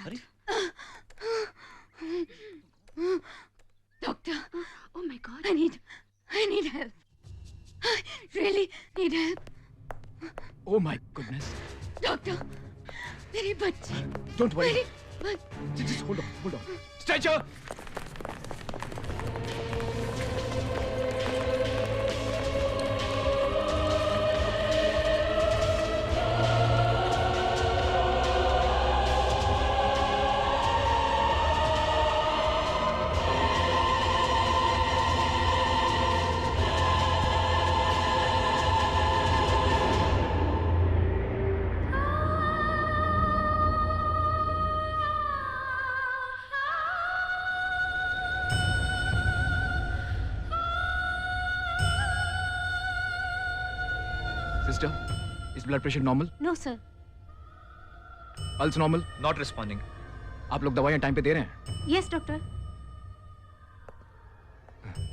अरे doctor, oh my God, I need help. I really need help. Oh my goodness. Doctor, मेरी बच्ची. Don't worry. मेरी बच्ची. Just hold on. Stretcher. Sister, is blood pressure normal? No sir. Pulse normal? Not responding. आप लोग दवाइयाँ time पे दे रहे हैं? Yes doctor.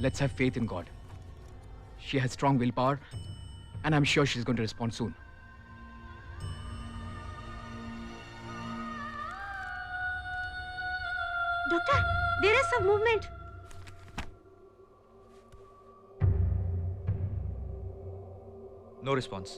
Let's have faith in God. She has strong willpower, and I'm sure she's going to respond soon. Doctor, there is some movement. No response.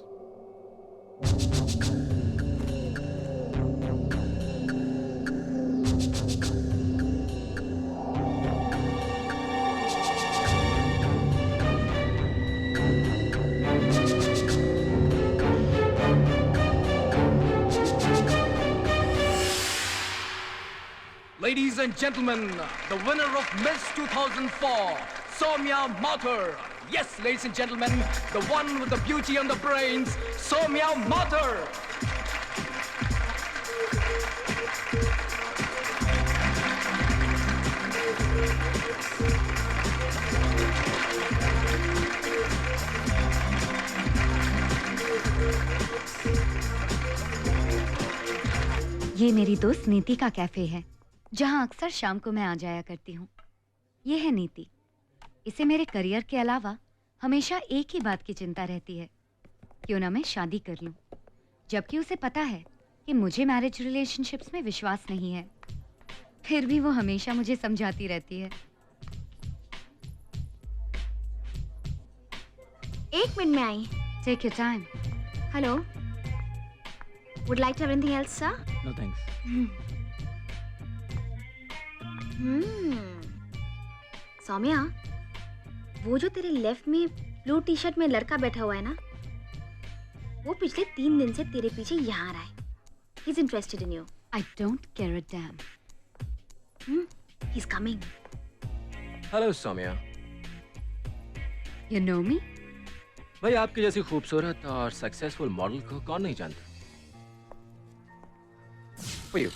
Ladies and gentlemen, the winner of Miss 2004, Soumya Mathur. Yes, ladies and gentlemen, the one with the beauty and the brains, Soumya Mathur. ये मेरी दोस्त नीति का cafe है, जहां अक्सर शाम को मैं आ जाया करती हूँ। ये है नीति। इसे मेरे करियर के अलावा हमेशा एक ही बात की चिंता रहती है, क्यों ना मैं शादी कर लूं। जबकि उसे पता है कि मुझे मैरिज रिलेशनशिप्स में विश्वास नहीं है, फिर भी वो हमेशा मुझे समझाती रहती है। एक मिनट में आई। Take your time. Hello, would like to have anything else sir? No thanks. Saumya, वो जो तेरे लेफ्ट में ब्लू टी शर्ट में लड़का बैठा हुआ है ना, वो पिछले 3 दिन से तेरे पीछे यहाँ आ रहा है। He's interested in you. I don't care a damn. He's coming. Hello Saumya. You know me? भाई, आपकी जैसी खूबसूरत और सक्सेसफुल मॉडल को कौन नहीं जानता? For you.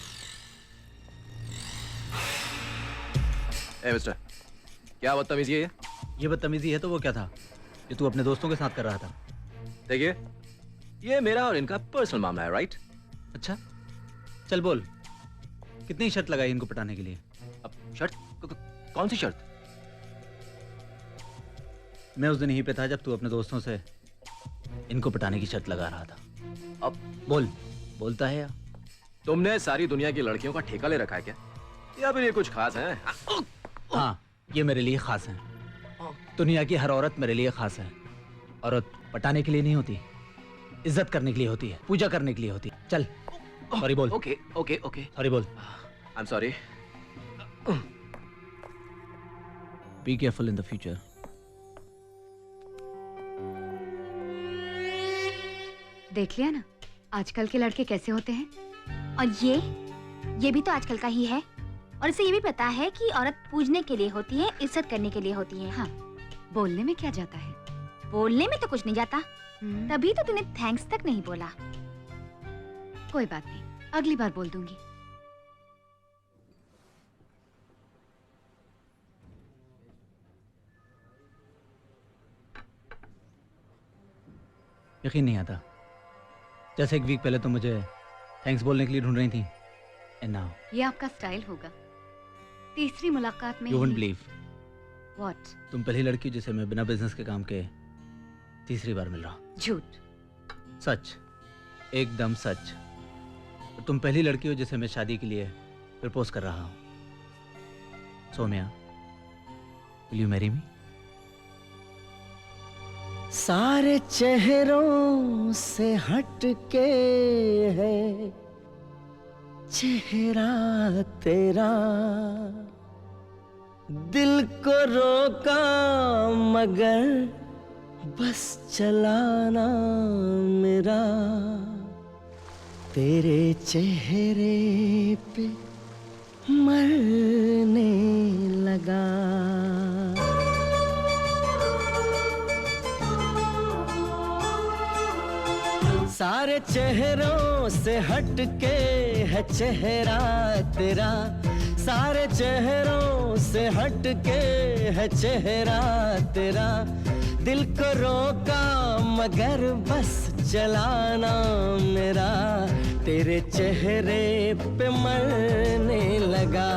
Hey, मिस्टर, क्या बदतमीजी है ये बदतमीजी है तो वो क्या था जो तू अपने दोस्तों के साथ कर रहा था? देखिए, ये मेरा और इनका पर्सनल मामला है, राइट? अच्छा, चल बोल, कितनी शर्त लगाई इनको पटाने के लिए? अब शर्त? कौन सी शर्त? मैं उस दिन यहीं पे था जब तू अपने दोस्तों से इनको पटाने की शर्त लगा रहा था। अब बोलता है या? तुमने सारी दुनिया की लड़कियों का ठेका ले रखा है क्या? या फिर ये कुछ खास है? हाँ, ये मेरे लिए खास है। दुनिया की हर औरत मेरे लिए खास है। औरत पटाने के लिए नहीं होती, इज्जत करने के लिए होती है, पूजा करने के लिए होती है। चल, सॉरी बोल। ओके, सॉरी बोल। I am sorry. Be careful in the future. देख लिया ना, आजकल के लड़के कैसे होते हैं। और ये भी तो आजकल का ही है। और इसे ये भी पता है कि औरत पूजने के लिए होती है, इज्जत करने के लिए होती है। हाँ, बोलने में क्या जाता है? बोलने में तो कुछ नहीं जाता, तभी तो तूने थैंक्स तक नहीं बोला। कोई बात नहीं, अगली बार बोल दूंगी। यकीन नहीं आता, जैसे एक वीक पहले तो मुझे थैंक्स बोलने के लिए ढूंढ रही थी, एंड नाउ ये आपका स्टाइल होगा। तीसरी मुलाकात में यू वोंट बिलीव। व्हाट? तुम पहली लड़की जिसे मैं बिना बिजनेस के काम के तीसरी बार मिल रहा हूँ। झूठ। सच, एकदम सच। और तुम पहली लड़की हो जिसे मैं शादी के लिए प्रपोज कर रहा हूँ। Saumya, will you marry me? सारे चेहरों से हट के है चेहरा तेरा, दिल को रोका मगर बस चलाना मेरा, तेरे चेहरे पे मरने लगा। सारे चेहरों से हट के है चेहरा तेरा, सारे चेहरों से हट के है चेहरा तेरा, दिल को रोका मगर बस चलाना मेरा, तेरे चेहरे पे मरने लगा।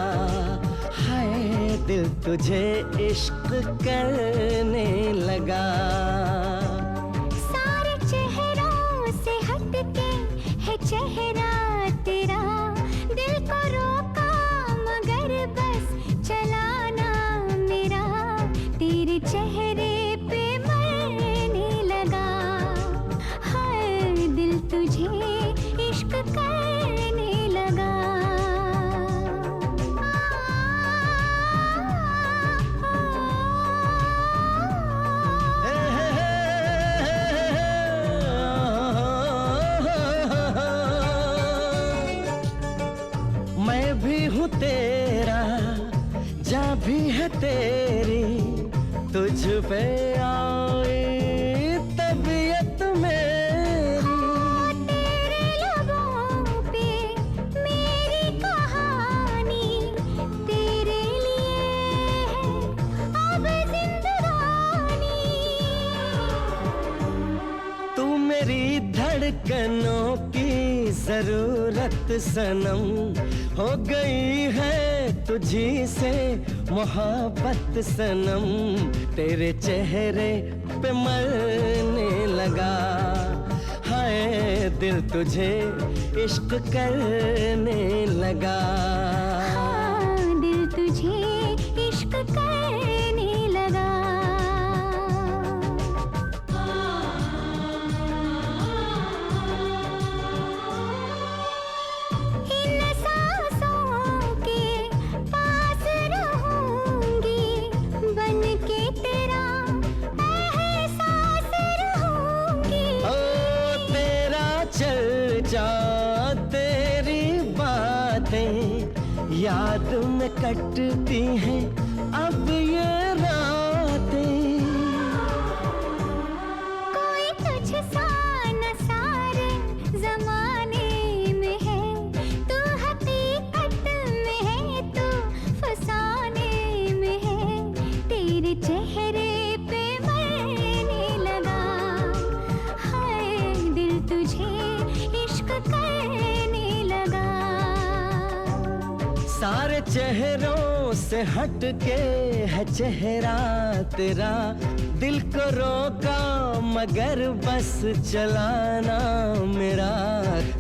हाय दिल तुझे इश्क करने लगा। सारे चेहरों से हट के है चेहरा तेरा, दिल को रोका मगर बस चलाना मेरा, तेरे चेहरे पे मरने लगा। हाय दिल तुझे इश्क करने लगा। मैं भी हूँ तेरा, जा भी है तेरी, तुझ पे आई तबीयत मेरी। तेरे लबों पे मेरी कहानी, तेरे लिए है अब जिंदगानी। तू मेरी धड़कनों की जरूरत सनम, हो गई है तुझी से मोहब्बत सनम, तेरे चेहरे पे मरने लगा। हाय दिल तुझे इश्क करने लगा। हाँ, दिल तुझे इश्क करने लगा। इन सांसों के पास रहूंगी, बन के तेरा एहसास रहूंगी। ओ तेरा चर्चा तेरी बातें याद में कटती हैं अब ये रातें। कोई तुझसा न सारे जमाने में है, तू हकीकत में है, तू फसाने में है, तेरे चेहरे पे मरने लगा। हाय दिल तुझे इश्क करने लगा। सारे चेहरों से हट के है चेहरा तेरा, दिल को रोका मगर बस चलाना मेरा,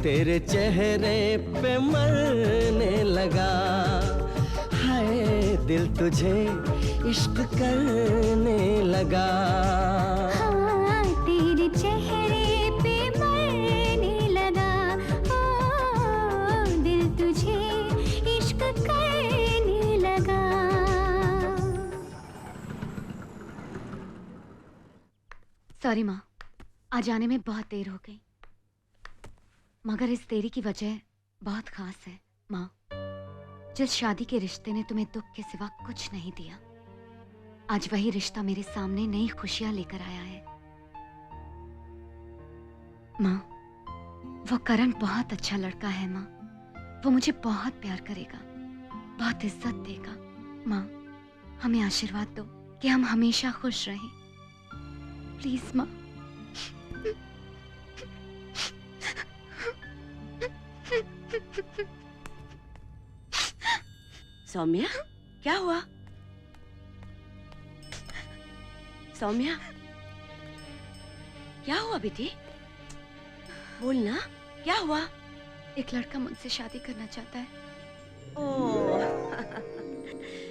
तेरे चेहरे पे मरने लगा। हाय दिल तुझे इश्क करने लगा। हाँ, तेरे चेहरे पे मरने लगा। ओ दिल तुझे इश्क करने लगा। सॉरी माँ, आज आने में बहुत देर हो गई, मगर इस देरी की वजह बहुत खास है। माँ, जिस शादी के रिश्ते ने तुम्हें दुख के सिवा कुछ नहीं दिया, आज वही रिश्ता मेरे सामने नई खुशियां लेकर आया है। माँ, वो करण बहुत अच्छा लड़का है माँ, वो मुझे बहुत प्यार करेगा, बहुत इज्जत देगा। माँ, हमें आशीर्वाद दो कि हम हमेशा खुश रहें। प्लीज माँ। सौम्या, क्या हुआ? सौम्या, क्या हुआ बेटी? बोलना, क्या हुआ? एक लड़का मुझसे शादी करना चाहता है। ओ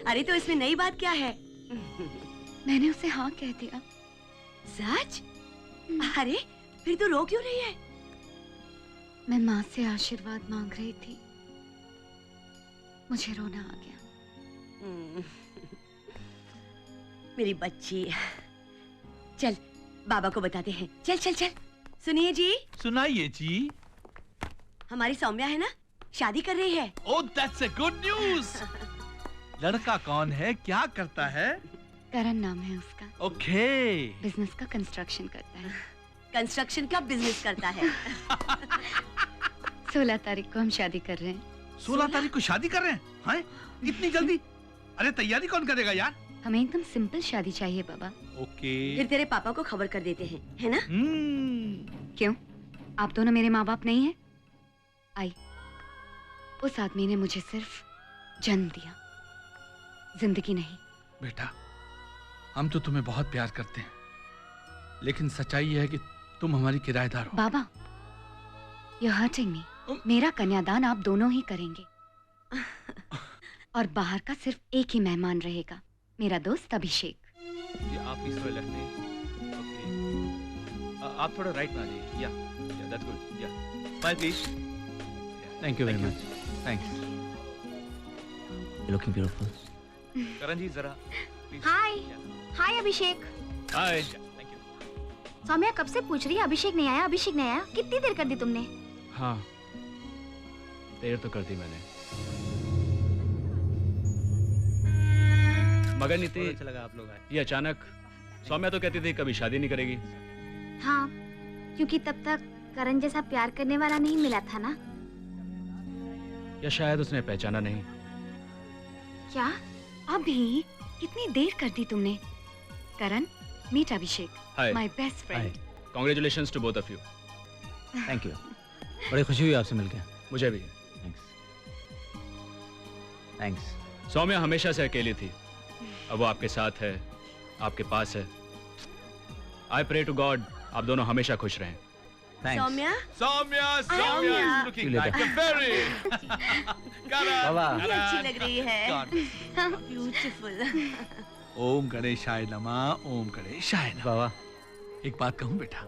अरे तो इसमें नई बात क्या है? मैंने उसे हाँ कह दिया। सच? अरे फिर तो रो क्यों रही है? मैं माँ से आशीर्वाद मांग रही थी, मुझे रोना आ गया। मेरी बच्ची, चल बाबा को बताते हैं। चल चल चल। सुनिए जी। सुनाइए जी। हमारी सौम्या है ना, शादी कर रही है। Oh that's a good news. लड़का कौन है, क्या करता है? करण नाम है उसका। ओके। बिजनेस का कंस्ट्रक्शन करता है। कंस्ट्रक्शन का बिजनेस करता है। 16 तारीख को हम शादी कर रहे हैं। 16 तारीख को शादी कर रहे हैं? हाँ? इतनी जल्दी? अरे तैयारी कौन करेगा यार? हमें एकदम सिंपल शादी चाहिए बाबा। ओके। फिर तेरे पापा को खबर कर देते हैं, है ना? क्यों, आप दोनों मेरे माँ बाप नहीं हैं? आई, उस आदमी ने मुझे सिर्फ जन्म दिया, जिंदगी नहीं। बेटा, हम तो तुम्हें बहुत प्यार करते हैं, लेकिन सच्चाई यह है कि तुम हमारी किराएदार हो। बाबा, you're hurting me। मेरा कन्यादान आप दोनों ही करेंगे और बाहर का सिर्फ एक ही मेहमान रहेगा, मेरा दोस्त अभिषेक। ये आप इस थोड़ा लेफ्ट में। ओके, आप थोड़ा राइट में आ जाइए। Yeah that's good. Yeah smile please. Thank you very much. Thanks. Looking beautiful. Karan ji जरा please। Hi. Yeah. Hi Abhishek. Hi. Thank you. Saumya कब से पूछ रही है अभिषेक नहीं आया, अभिषेक नहीं आया। कितनी देर कर दी तुमने? हाँ, देर तो कर दी मैंने। मगर नीति, अच्छा लगा आप लोग आए। ये अचानक सौम्या तो कहती थी कभी शादी नहीं करेगी। हाँ, क्योंकि तब तक करण जैसा प्यार करने वाला नहीं मिला था ना। या शायद उसने पहचाना नहीं। क्या? अभी कितनी देर कर दी तुमने। Karan, meet Abhishek, hi. My best friend. Congratulations to both of you. Thank you. बड़ी खुशी हुई आपसे मिलकर। मुझे भी। थैंक्स। थैंक्स। सौम्या हमेशा से अकेली थी, अब वो आपके साथ है, आपके पास है। आई प्रे टू गॉड आप दोनों हमेशा खुश रहें। Thanks. Saumya, Saumya Saumya. is looking like a fairy. बाबा। ये अच्छी लग रही है। ब्यूटीफुल। ओम गणेशाय नमः, ओम गणेशाय नमः। बाबा, एक बात कहूँ बेटा,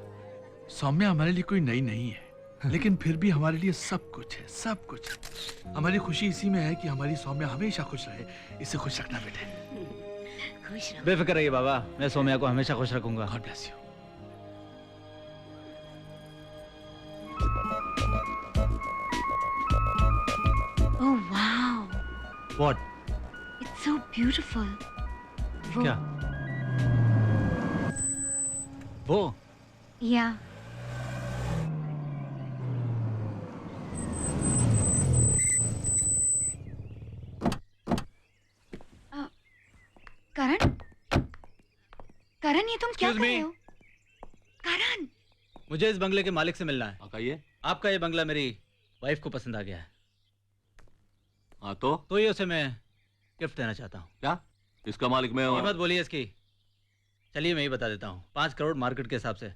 सौम्या हमारे लिए कोई नई नहीं है, लेकिन फिर भी हमारे लिए सब कुछ है, सब कुछ है। हमारी खुशी इसी में है कि हमारी सौम्या हमेशा खुश रहे। इसे खुश रखना बेटे। खुश रहो। बेफिक्र रहिए बाबा, मैं सौम्या को हमेशा खुश रखूंगा। God bless you. Oh wow, what? it's so beautiful। वो, क्या? वो? या करण, करण ये तुम क्या Excuse कर me? रहे हो? करण, मुझे इस बंगले के मालिक से मिलना है। कहिए। आपका ये बंगला मेरी वाइफ को पसंद आ गया है, हाँ तो ये उसे मैं गिफ्ट देना चाहता हूँ। क्या? इसका मालिक मैं कीमत बोलिए इसकी। चलिए मैं ही बता देता हूँ, 5 करोड़ मार्केट के हिसाब से।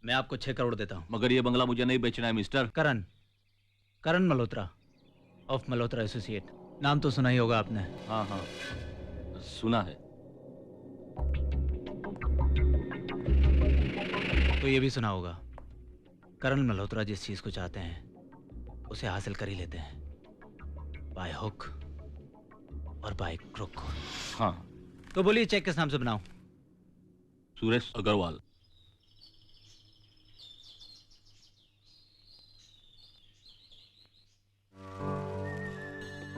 मैं आपको 6 करोड़ देता हूँ। मगर ये बंगला मुझे नहीं बेचना है mister. Karan, Karan Malhotra of Malhotra associate. नाम तो सुना ही होगा आपने। हाँ हाँ, सुना है। तो ये भी सुना होगा, करण मल्होत्रा जिस चीज को चाहते हैं उसे हासिल कर ही लेते हैं, बाय हुक और बाय क्रुक। हाँ, तो बोलिए चेक किस नाम से बनाऊं? सुरेश अग्रवाल।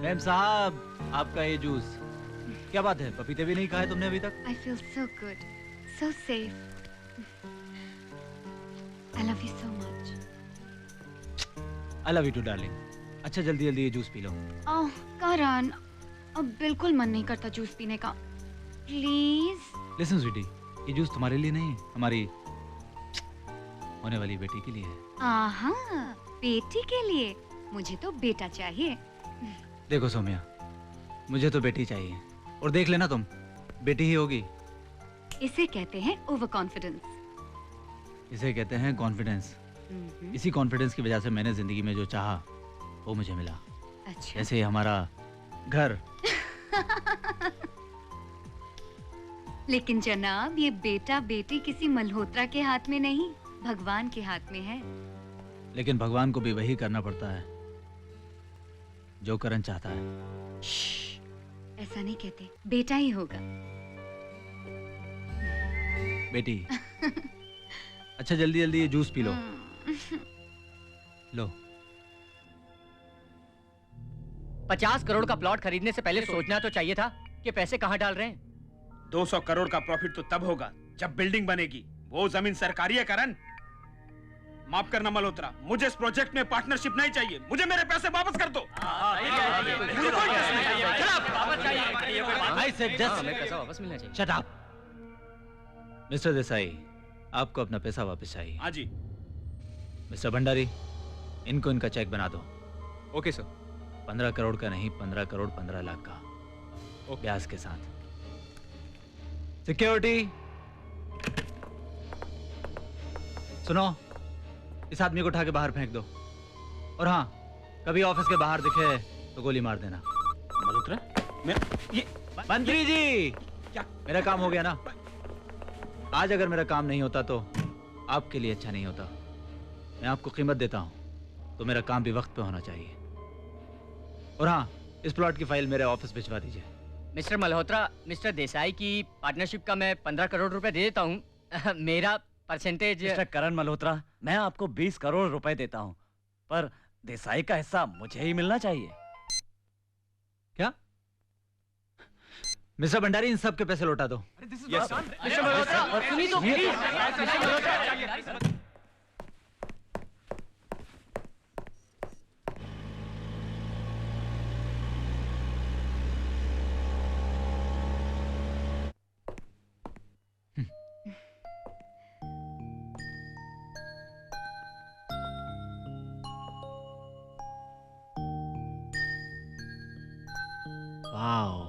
मैम साहब, आपका ये जूस। क्या बात है, पपीते भी नहीं खाए तुमने अभी तक? I feel so good, so safe। I love you so much। I love you too darling. अच्छा जल्दी जल्दी ये जूस पी लो। ओह करण, अब बिल्कुल मन नहीं करता जूस पीने का, प्लीज। लिसन स्वीटी, ये जूस तुम्हारे लिए नहीं, हमारी होने वाली बेटी के लिए है। आहा, बेटी के लिए? मुझे तो बेटा चाहिए। देखो सौम्या, मुझे तो बेटी चाहिए, और देख लेना तुम, बेटी ही होगी। इसे कहते हैं ओवर कॉन्फिडेंस। इसे कहते हैं कॉन्फिडेंस। इसी कॉन्फिडेंस की वजह से मैंने जिंदगी में जो चाहा वो मुझे मिला। अच्छा। जैसे हमारा घर, लेकिन जनाब, ये बेटा बेटी किसी मल्होत्रा के हाथ में नहीं, भगवान के हाथ में है। लेकिन भगवान को भी वही करना पड़ता है जो करण चाहता है। श्श्श, ऐसा नहीं कहते, बेटा ही होगा। बेटी। अच्छा जल्दी जल्दी ये जूस पी लो। लो। 50 करोड़ का प्लॉट खरीदने से पहले सोचना तो चाहिए था कि पैसे कहाँ डाल रहे हैं। 200 करोड़ का प्रॉफिट तो तब होगा जब बिल्डिंग बनेगी। वो जमीन सरकारी है करण। माफ करना मल्होत्रा, मुझे इस प्रोजेक्ट में पार्टनरशिप नहीं चाहिए। मुझे मेरे पैसे वापस कर दो। पैसा वापस मिलना चाहिए। Shut up. मिस्टर देसाई, आपको अपना पैसा वापस चाहिए। हाँ जी। मिस्टर भंडारी, इनको इनका चेक बना दो। Okay sir. 15 करोड़ का नहीं, 15 करोड़ 15 लाख का, ब्याज के साथ। सिक्योरिटी। सुनो, इस आदमी को उठा के बाहर फेंक दो। और हाँ, कभी ऑफिस के बाहर दिखे तो गोली मार देना। मल्होत्रा, ये मंत्री जी, क्या मेरा काम हो गया ना? आज अगर मेरा काम नहीं होता तो आपके लिए अच्छा नहीं होता। मैं आपको कीमत देता हूं तो मेरा काम भी वक्त पे होना चाहिए। और हाँ, इस प्लॉट की फाइल मेरे ऑफिस भिजवा दीजिए। मिस्टर मल्होत्रा, मिस्टर देसाई की पार्टनरशिप का मैं 15 करोड़ रुपए दे देता हूँ। मेरा परसेंटेज। मिस्टर करण मल्होत्रा, मैं आपको 20 करोड़ रुपए देता हूँ, पर देसाई का हिस्सा मुझे ही मिलना चाहिए। क्या? मिस्टर भंडारी, इन सब के पैसे लौटा दो। मिस्टर मल्होत्रा, सुनिए तो please. Mister Malhotra. Wow.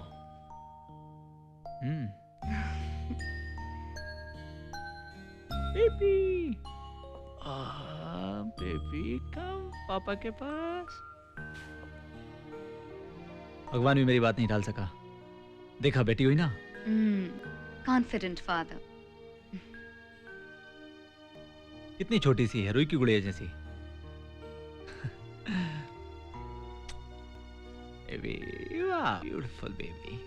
Baby, baby कम पापा के पास। भगवान भी मेरी बात नहीं टाल सका। देखा, बेटी हुई ना। Confident father. कितनी छोटी सी है, रुई की गुड़िया जैसी। बेबी, वाह, beautiful baby.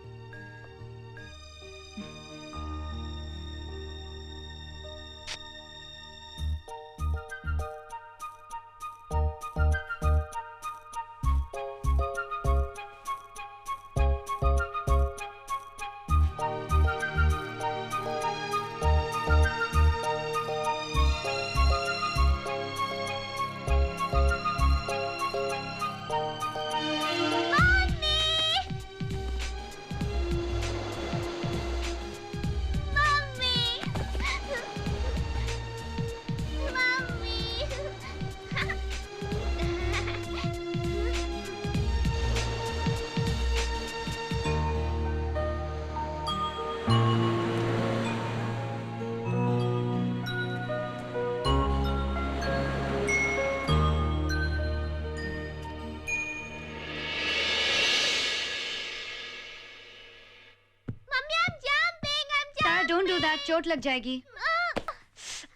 Don't do that, चोट लग जाएगी।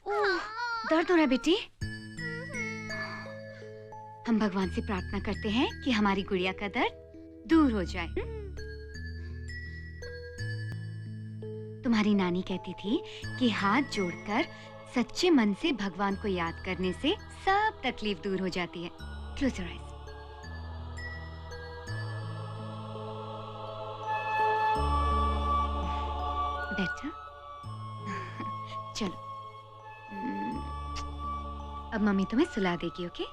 ओह, दर्द हो रहा है बेटी। हम भगवान से प्रार्थना करते हैं कि हमारी गुड़िया का दर्द दूर हो जाए। तुम्हारी नानी कहती थी कि हाथ जोड़कर सच्चे मन से भगवान को याद करने से सब तकलीफ दूर हो जाती है। Close your eyes. बैठा। चलो, अब मम्मी तुम्हें सुला देगी। ओके?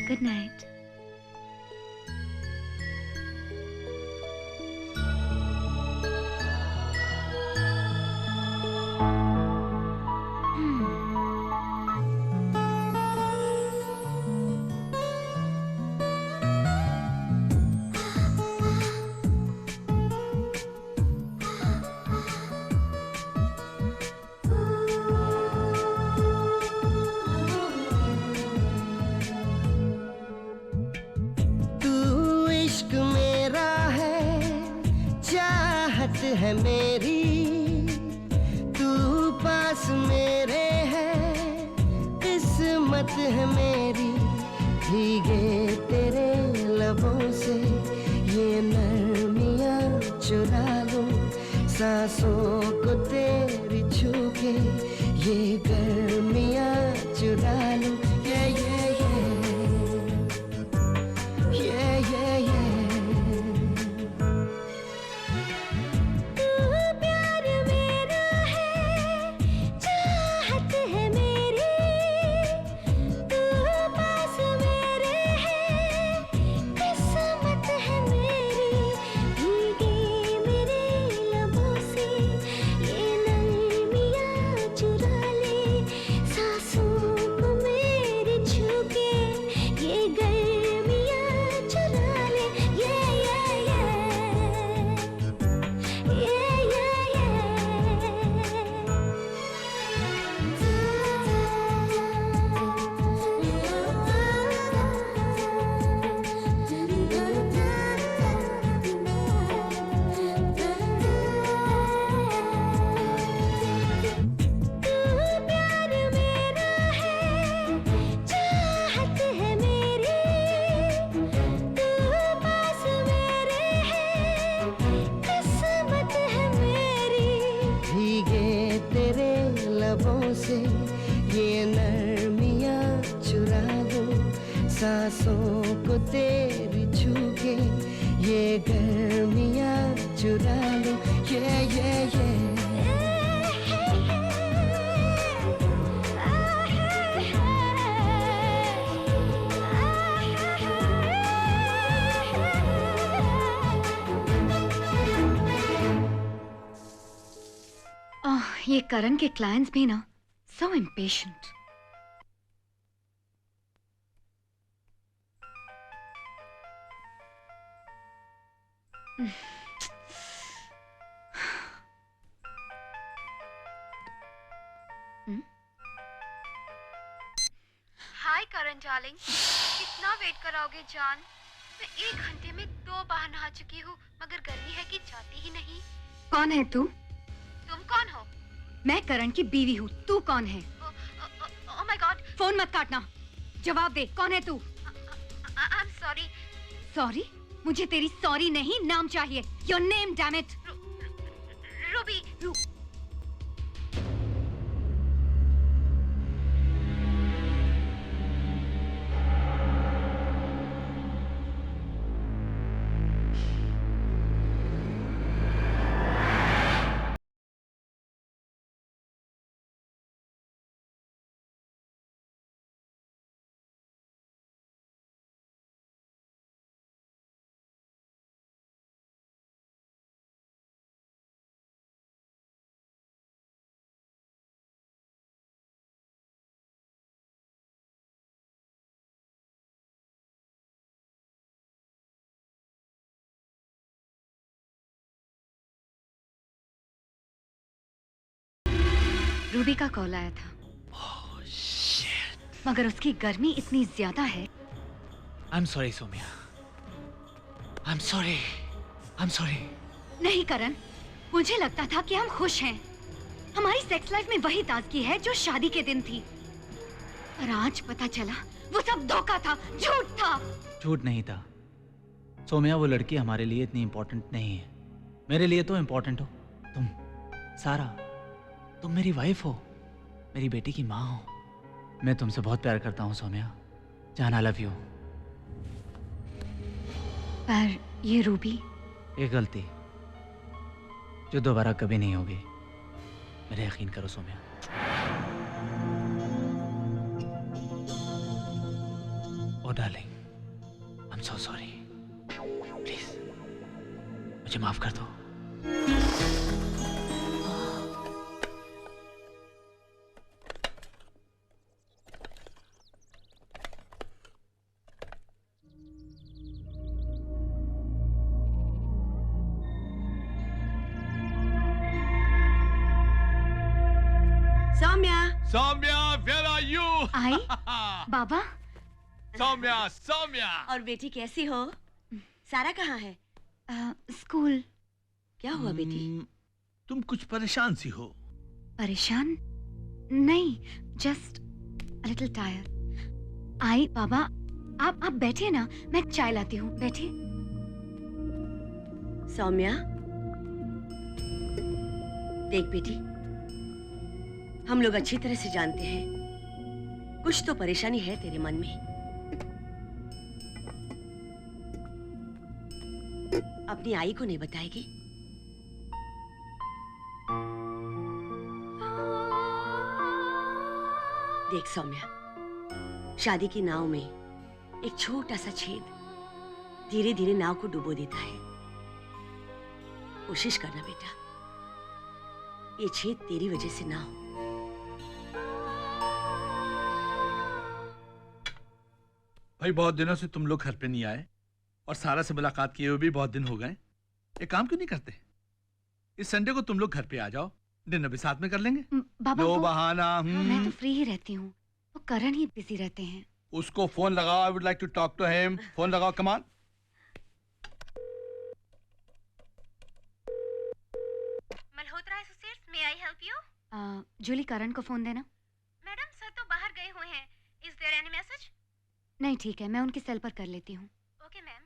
Good night. मेरी, तू पास मेरे है, किस्मत है मेरी। भीगे तेरे लबों से ये नरमियाँ चुरा लूं, सांसों को तेरी छू के ये गर्मियाँ चुरा लूं। ये से ये नरमियाँ चुरा लूं, सांसों को तेरी छू के ये गर्मियाँ चुरा लूं। ये ये करण के क्लाइंट्स भी ना so impatient. हाय करण डार्लिंग, कितना वेट कराओगे जान? मैं 1 घंटे में 2 बार नहा चुकी हूँ, मगर गर्मी है कि जाती ही नहीं। कौन है तू? तुम कौन हो? मैं करण की बीवी हूँ। तू कौन है? Oh my God! फोन मत काटना, जवाब दे, कौन है तू? I'm sorry. सॉरी? मुझे तेरी सॉरी नहीं, नाम चाहिए। Your name, damn it. Ruby. Ruby का कॉल आया था। मगर उसकी गर्मी इतनी ज्यादा है। I'm sorry, Somiya. I'm sorry. I'm sorry. नहीं करण, मुझे लगता था कि हम खुश हैं। हमारी सेक्स लाइफ में वही ताजगी है जो शादी के दिन थी। पर आज पता चला वो सब धोखा था, झूठ था। झूठ नहीं था सोमिया, वो लड़की हमारे लिए इतनी इम्पोर्टेंट नहीं है। मेरे लिए तो इम्पोर्टेंट हो तुम, सारा। तुम मेरी वाइफ हो, मेरी बेटी की माँ हो। मैं तुमसे बहुत प्यार करता हूँ सोमिया, जान, आई लव यू। पर ये रूबी, एक गलती जो दोबारा कभी नहीं होगी, मेरे यकीन करो Saumya. Oh darling, I am so sorry. Please मुझे माफ कर दो। Saumya, where are you? आई बाबा। सौम्या। और बेटी कैसी हो? सारा कहाँ है? स्कूल। क्या हुआ बेटी? तुम कुछ परेशान सी हो। परेशान नहीं, जस्ट अ लिटिल टायर्ड। आई बाबा, आप बैठिए ना, मैं चाय लाती हूँ, बैठिए। सौम्या, देख बेटी, हम लोग अच्छी तरह से जानते हैं कुछ तो परेशानी है तेरे मन में। अपनी आई को नहीं बताएगी? देख सौम्या, शादी की नाव में एक छोटा सा छेद धीरे धीरे नाव को डुबो देता है। कोशिश करना बेटा, ये छेद तेरी वजह से ना हो। भाई बहुत दिनों से तुम लोग घर पे नहीं आए और सारा से मुलाकात किए हुए भी बहुत दिन हो गए। एक काम क्यों नहीं करते, इस संडे को तुम लोग घर पे आ जाओ, डिनर भी साथ में कर लेंगे। बाबा नो बहाना। मैं तो फ्री ही रहती हूँ, वो करण ही बिजी रहते हैं। उसको फोन लगाओ, I would like to talk to him. Phone लगाओ, come on. Malhotra Associates, may I help you? Julie, Karan को फोन देना। मैडम, सर तो बाहर गए हुए हैं। Is there any message? नहीं ठीक है, मैं उनकी सेल पर कर लेती हूँ। Okay ma'am.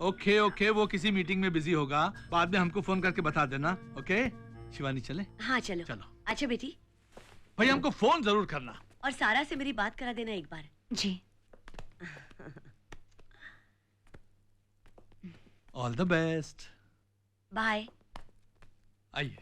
ओके ओके, वो किसी मीटिंग में बिजी होगा, बाद में हमको फोन करके बता देना। ओके शिवानी, चले? हाँ चलो। चलो। अच्छा बेटी, भाई हमको फोन जरूर करना। और सारा से मेरी बात करा देना एक बार। जी। All the best. बाय। आइए।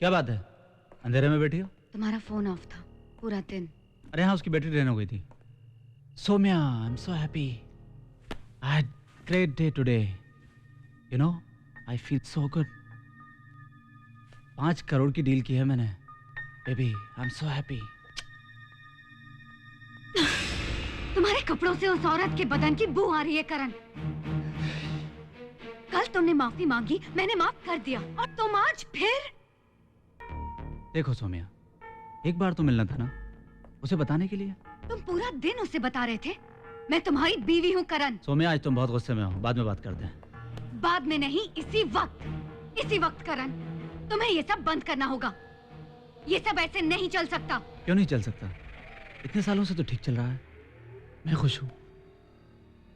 क्या बात है, अंधेरे में बैठी हो? तुम्हारा फोन ऑफ था पूरा दिन। अरे हाँ, उसकी बैटरी ड्रेन हो गई थी। Saumya, I am so happy. I had great day today. You know, I feel so good. 5 crore की डील की है मैंने। Baby, I am so happy. तुम्हारे कपड़ों से उस औरत के बदन की बू आ रही है करण। कल तुमने माफी मांगी, मैंने माफ कर दिया, और तुम आज फिर। देखो सोम्या, एक बार तो मिलना था ना उसे बताने के लिए। तुम पूरा दिन उसे बता रहे थे मैं तुम्हारी बीवी हूँ करण। सोम्या, आज तुम बहुत गुस्से में हो, बाद में बात करते हैं। बाद में नहीं, इसी वक्त करण, तुम्हें ये सब बंद करना होगा। ये सब ऐसे नहीं चल सकता। क्यों नहीं चल सकता? इतने सालों से तो ठीक चल रहा है। मैं खुश हूँ,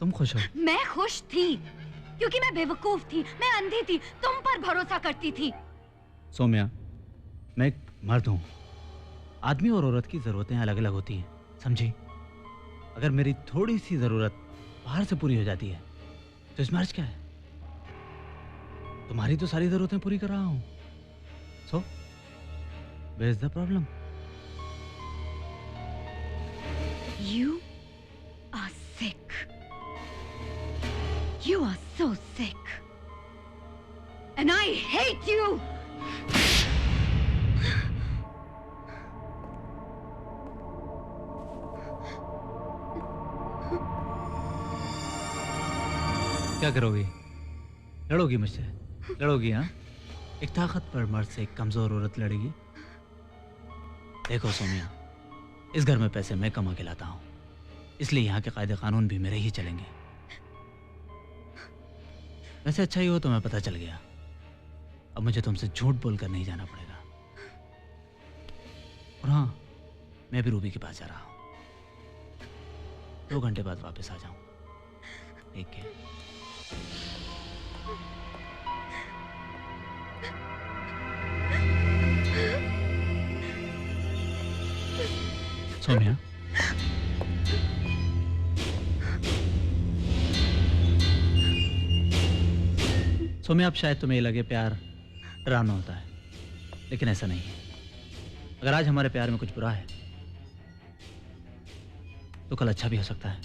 तुम खुश हो? मैं खुश थी क्योंकि मैं बेवकूफ थी, मैं अंधी थी, तुम पर भरोसा करती थी। सोम्या, मैं एक मर्द हूँ। आदमी और औरत की जरूरतें अलग अलग होती हैं, समझी? अगर मेरी थोड़ी सी जरूरत बाहर से पूरी हो जाती है तो इसमें अर्ज क्या है? तुम्हारी तो सारी जरूरतें पूरी कर रहा हूँ। So where is the problem? You are sick. You are so sick. And I hate you. क्या करोगी? लड़ोगी मुझसे? लड़ोगी? हाँ, एक ताकतवर मर्द से एक कमजोर औरत लड़ेगी? देखो सोम्या, इस घर में पैसे मैं कमा के लाता हूँ, इसलिए यहाँ के कायदे कानून भी मेरे ही चलेंगे। वैसे अच्छा ही हो तो मैं पता चल गया। अब मुझे तुमसे झूठ बोलकर नहीं जाना पड़ेगा। और हाँ, मैं भी रूबी के पास जा रहा हूँ। 2 घंटे बाद वापस आ जाऊँ। ठीक है। सोम्या, सोम्या, अब शायद तुम्हें लगे प्यार डरावना होता है, लेकिन ऐसा नहीं है। अगर आज हमारे प्यार में कुछ बुरा है तो कल अच्छा भी हो सकता है।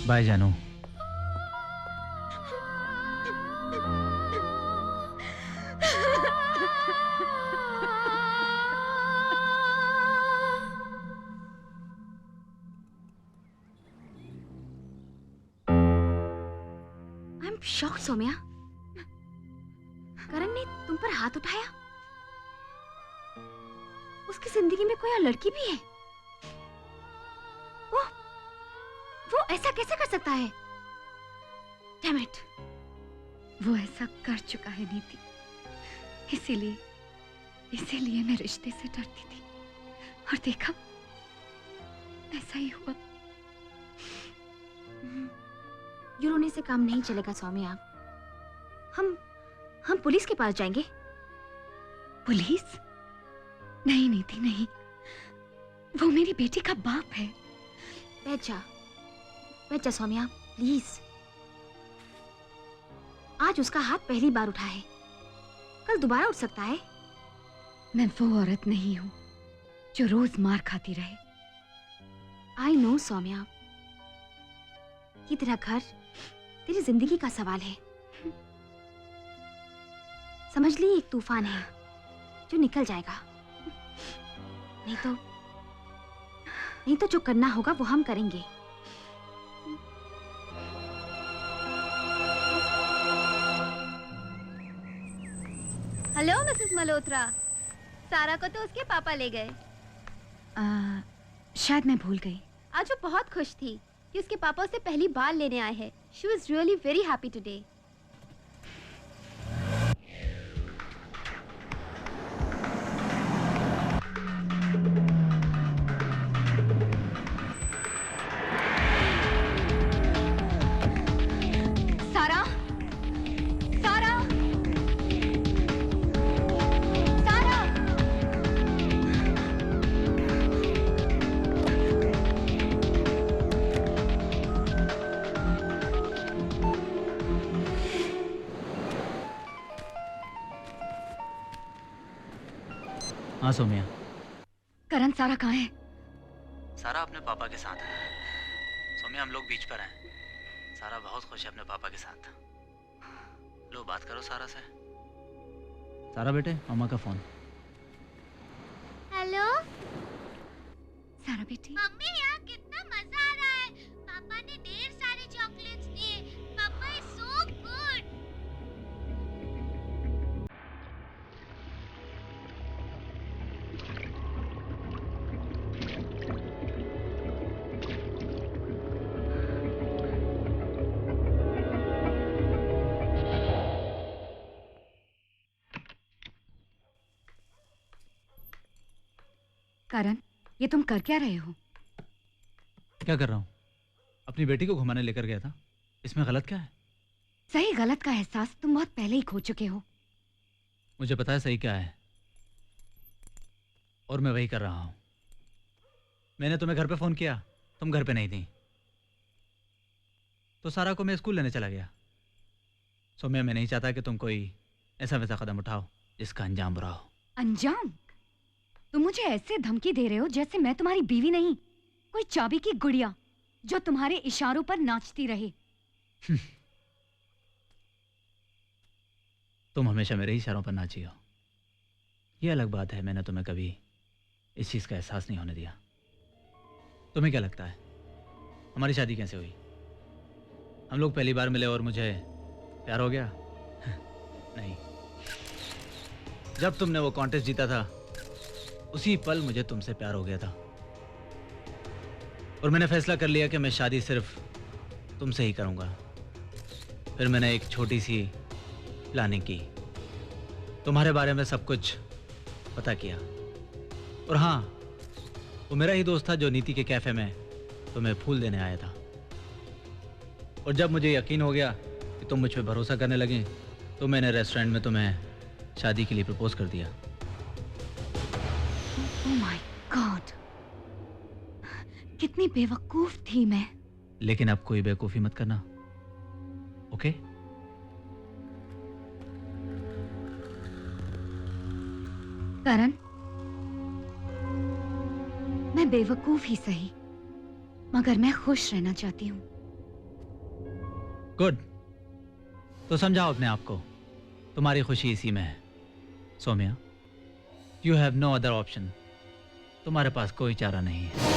बाय जानू। शॉक सोम्या, करण ने तुम पर हाथ उठाया। उसकी जिंदगी में कोई और लड़की भी है। वो ऐसा कैसे कर सकता है? Damn it! वो ऐसा कर चुका है नीति, इसीलिए मैं रिश्ते से डरती थी, और देखा ऐसा ही हुआ। ये रोने से काम नहीं चलेगा सौम्या। हम पुलिस के पास जाएंगे। पुलिस? नहीं नीति, नहीं। वो मेरी बेटी का बाप है। बैठ जा सौम्या, प्लीज। आज उसका हाथ पहली बार उठा है, कल दोबारा उठ सकता है। मैं वो औरत नहीं हूं जो रोज मार खाती रहे। आई नो सौम्या, ये तेरा घर, तेरी जिंदगी का सवाल है। समझ ली, एक तूफान है जो निकल जाएगा। नहीं तो जो करना होगा वो हम करेंगे। हेलो मिसेस मल्होत्रा, सारा को तो उसके पापा ले गए। शायद मैं भूल गई। आज वो बहुत खुश थी कि उसके पापा उसे पहली बार लेने आए हैं। She was really very happy today. सारा, हाँ सोम्या। करण, सारा कहाँ है? सारा अपने पापा के साथ है। सोम्या, हम लोग बीच पर हैं। सारा बहुत खुश है अपने पापा के साथ। लो बात करो सारा से। सारा बेटे, मामा का फोन। हेलो सारा बेटी। मम्मी, यहाँ कितना मजा आ रहा है। पापा ने ढेर सारे चॉकलेट्स दिए। पापा इज सो गुड। करण, ये तुम कर क्या रहे हो? क्या कर रहा हूँ? अपनी बेटी को घुमाने लेकर गया था। इसमें गलत क्या है? सही गलत का एहसास तुम बहुत पहले ही खो चुके हो। मुझे पता है सही क्या है, और मैं वही कर रहा हूँ। मैंने तुम्हें घर पे फोन किया, तुम घर पे नहीं थी, तो सारा को मैं स्कूल लेने चला गया। सोम्या, मैं नहीं चाहता कि तुम कोई ऐसा वैसा कदम उठाओ जिसका अंजाम बुरा हो। अंजाम? तुम मुझे ऐसे धमकी दे रहे हो जैसे मैं तुम्हारी बीवी नहीं, कोई चाबी की गुड़िया जो तुम्हारे इशारों पर नाचती रहे। तुम हमेशा मेरे इशारों पर नाची हो। यह अलग बात है, मैंने तुम्हें कभी इस चीज का एहसास नहीं होने दिया। तुम्हें क्या लगता है हमारी शादी कैसे हुई? हम लोग पहली बार मिले और मुझे प्यार हो गया? नहीं, जब तुमने वो कॉन्टेस्ट जीता था उसी पल मुझे तुमसे प्यार हो गया था, और मैंने फैसला कर लिया कि मैं शादी सिर्फ तुमसे ही करूंगा। फिर मैंने एक छोटी सी प्लानिंग की, तुम्हारे बारे में सब कुछ पता किया। और हाँ, वो मेरा ही दोस्त था जो नीति के कैफे में तुम्हें फूल देने आया था। और जब मुझे यकीन हो गया कि तुम मुझ पे भरोसा करने लगे, तो मैंने रेस्टोरेंट में तुम्हें शादी के लिए प्रपोज कर दिया। ओह माय गॉड, कितनी बेवकूफ थी मैं। लेकिन अब कोई बेवकूफ़ी मत करना, ओके? करण, मैं बेवकूफ ही सही, मगर मैं खुश रहना चाहती हूँ। गुड, तो समझाओ अपने आप को, तुम्हारी खुशी इसी में है। Saumya, you have no other option, तुम्हारे पास कोई चारा नहीं है।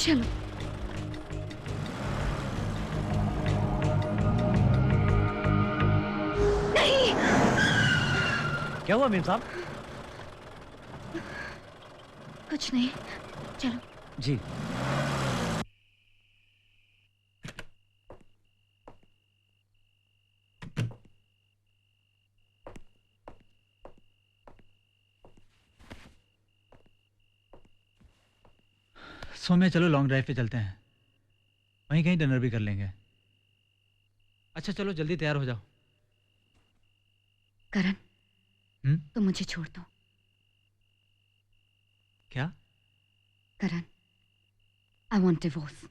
चलो। नहीं। क्या हुआ मीम साहब? कुछ नहीं, चलो। जी। सौम्या, चलो लॉन्ग ड्राइव पे चलते हैं, वहीं कहीं डिनर भी कर लेंगे। अच्छा चलो जल्दी तैयार हो जाओ। करण, तुम मुझे छोड़ दो। क्या? करण, आई वांट डिवोर्स।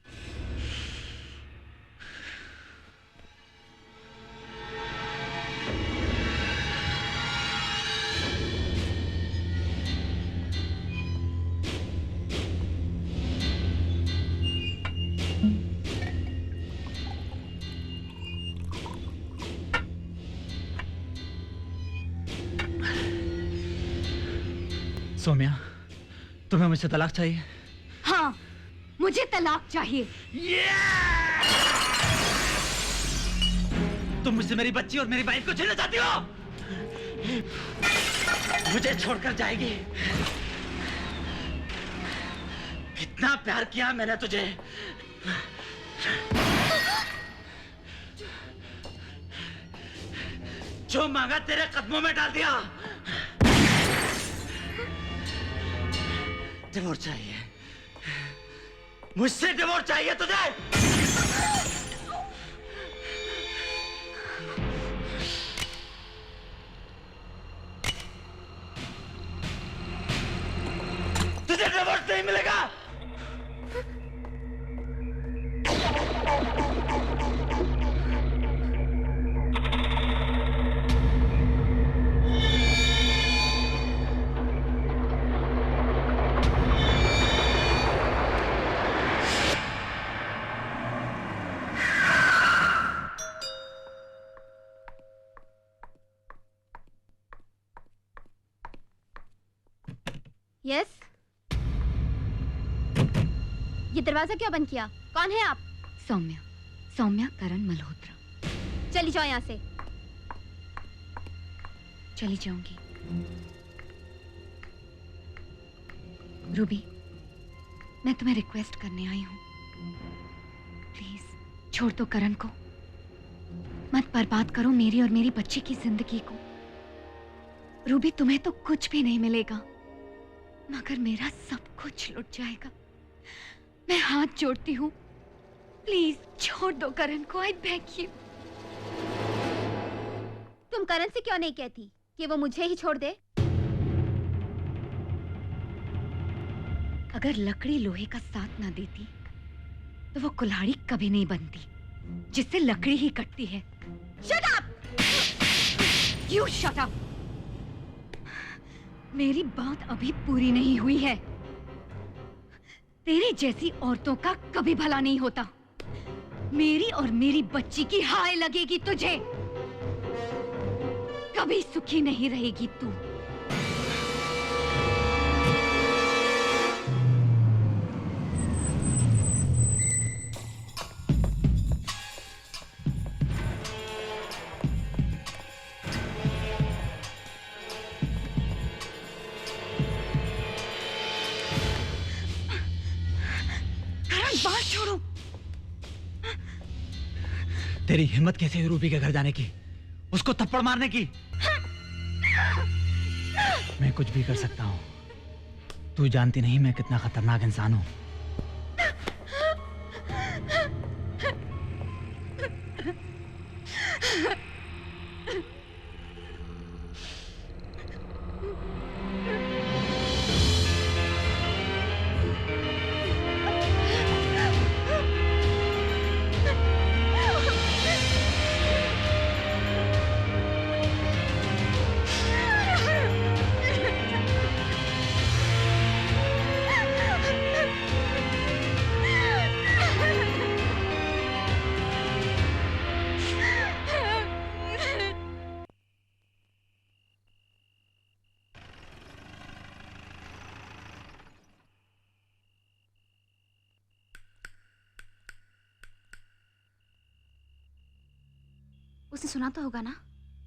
सौम्या, तुम्हें मुझसे तलाक चाहिए? हाँ, मुझे तलाक चाहिए। तुम मुझसे मेरी बच्ची और मेरी वाइफ को छीनना चाहती हो? मुझे छोड़कर जाएगी? कितना प्यार किया मैंने तुझे, जो मांगा तेरे कदमों में डाल दिया। डिवोर्स चाहिए, मुझसे डिवोर्स चाहिए तुझे। तुझे डिवोर्स नहीं मिलेगा। यस। ये दरवाजा क्यों बंद किया? कौन है आप? सौम्या, सौम्या करण मल्होत्रा। चली जाओ यहाँ से। चली जाऊंगी। रूबी, मैं तुम्हें रिक्वेस्ट करने आई हूं, प्लीज छोड़ दो करण को। मत बर्बाद करो मेरी और मेरी बच्ची की जिंदगी को। रूबी, तुम्हें तो कुछ भी नहीं मिलेगा, मगर मेरा सब कुछ लुट जाएगा। मैं हाथ जोड़ती हूँ, प्लीज छोड़ दो करण को। I beg you. तुम करण से क्यों नहीं कहती कि वो मुझे ही छोड़ दे? अगर लकड़ी लोहे का साथ ना देती तो वो कुल्हाड़ी कभी नहीं बनती, जिससे लकड़ी ही कटती है। Shut up! You shut up! मेरी बात अभी पूरी नहीं हुई है। तेरी जैसी औरतों का कभी भला नहीं होता। मेरी और मेरी बच्ची की हाय लगेगी तुझे। कभी सुखी नहीं रहेगी तू। बात छोड़ो। तेरी हिम्मत कैसे हुई रूबी के घर जाने की, उसको थप्पड़ मारने की? मैं कुछ भी कर सकता हूँ। तू जानती नहीं मैं कितना खतरनाक इंसान हूँ। उसने सुना तो होगा ना?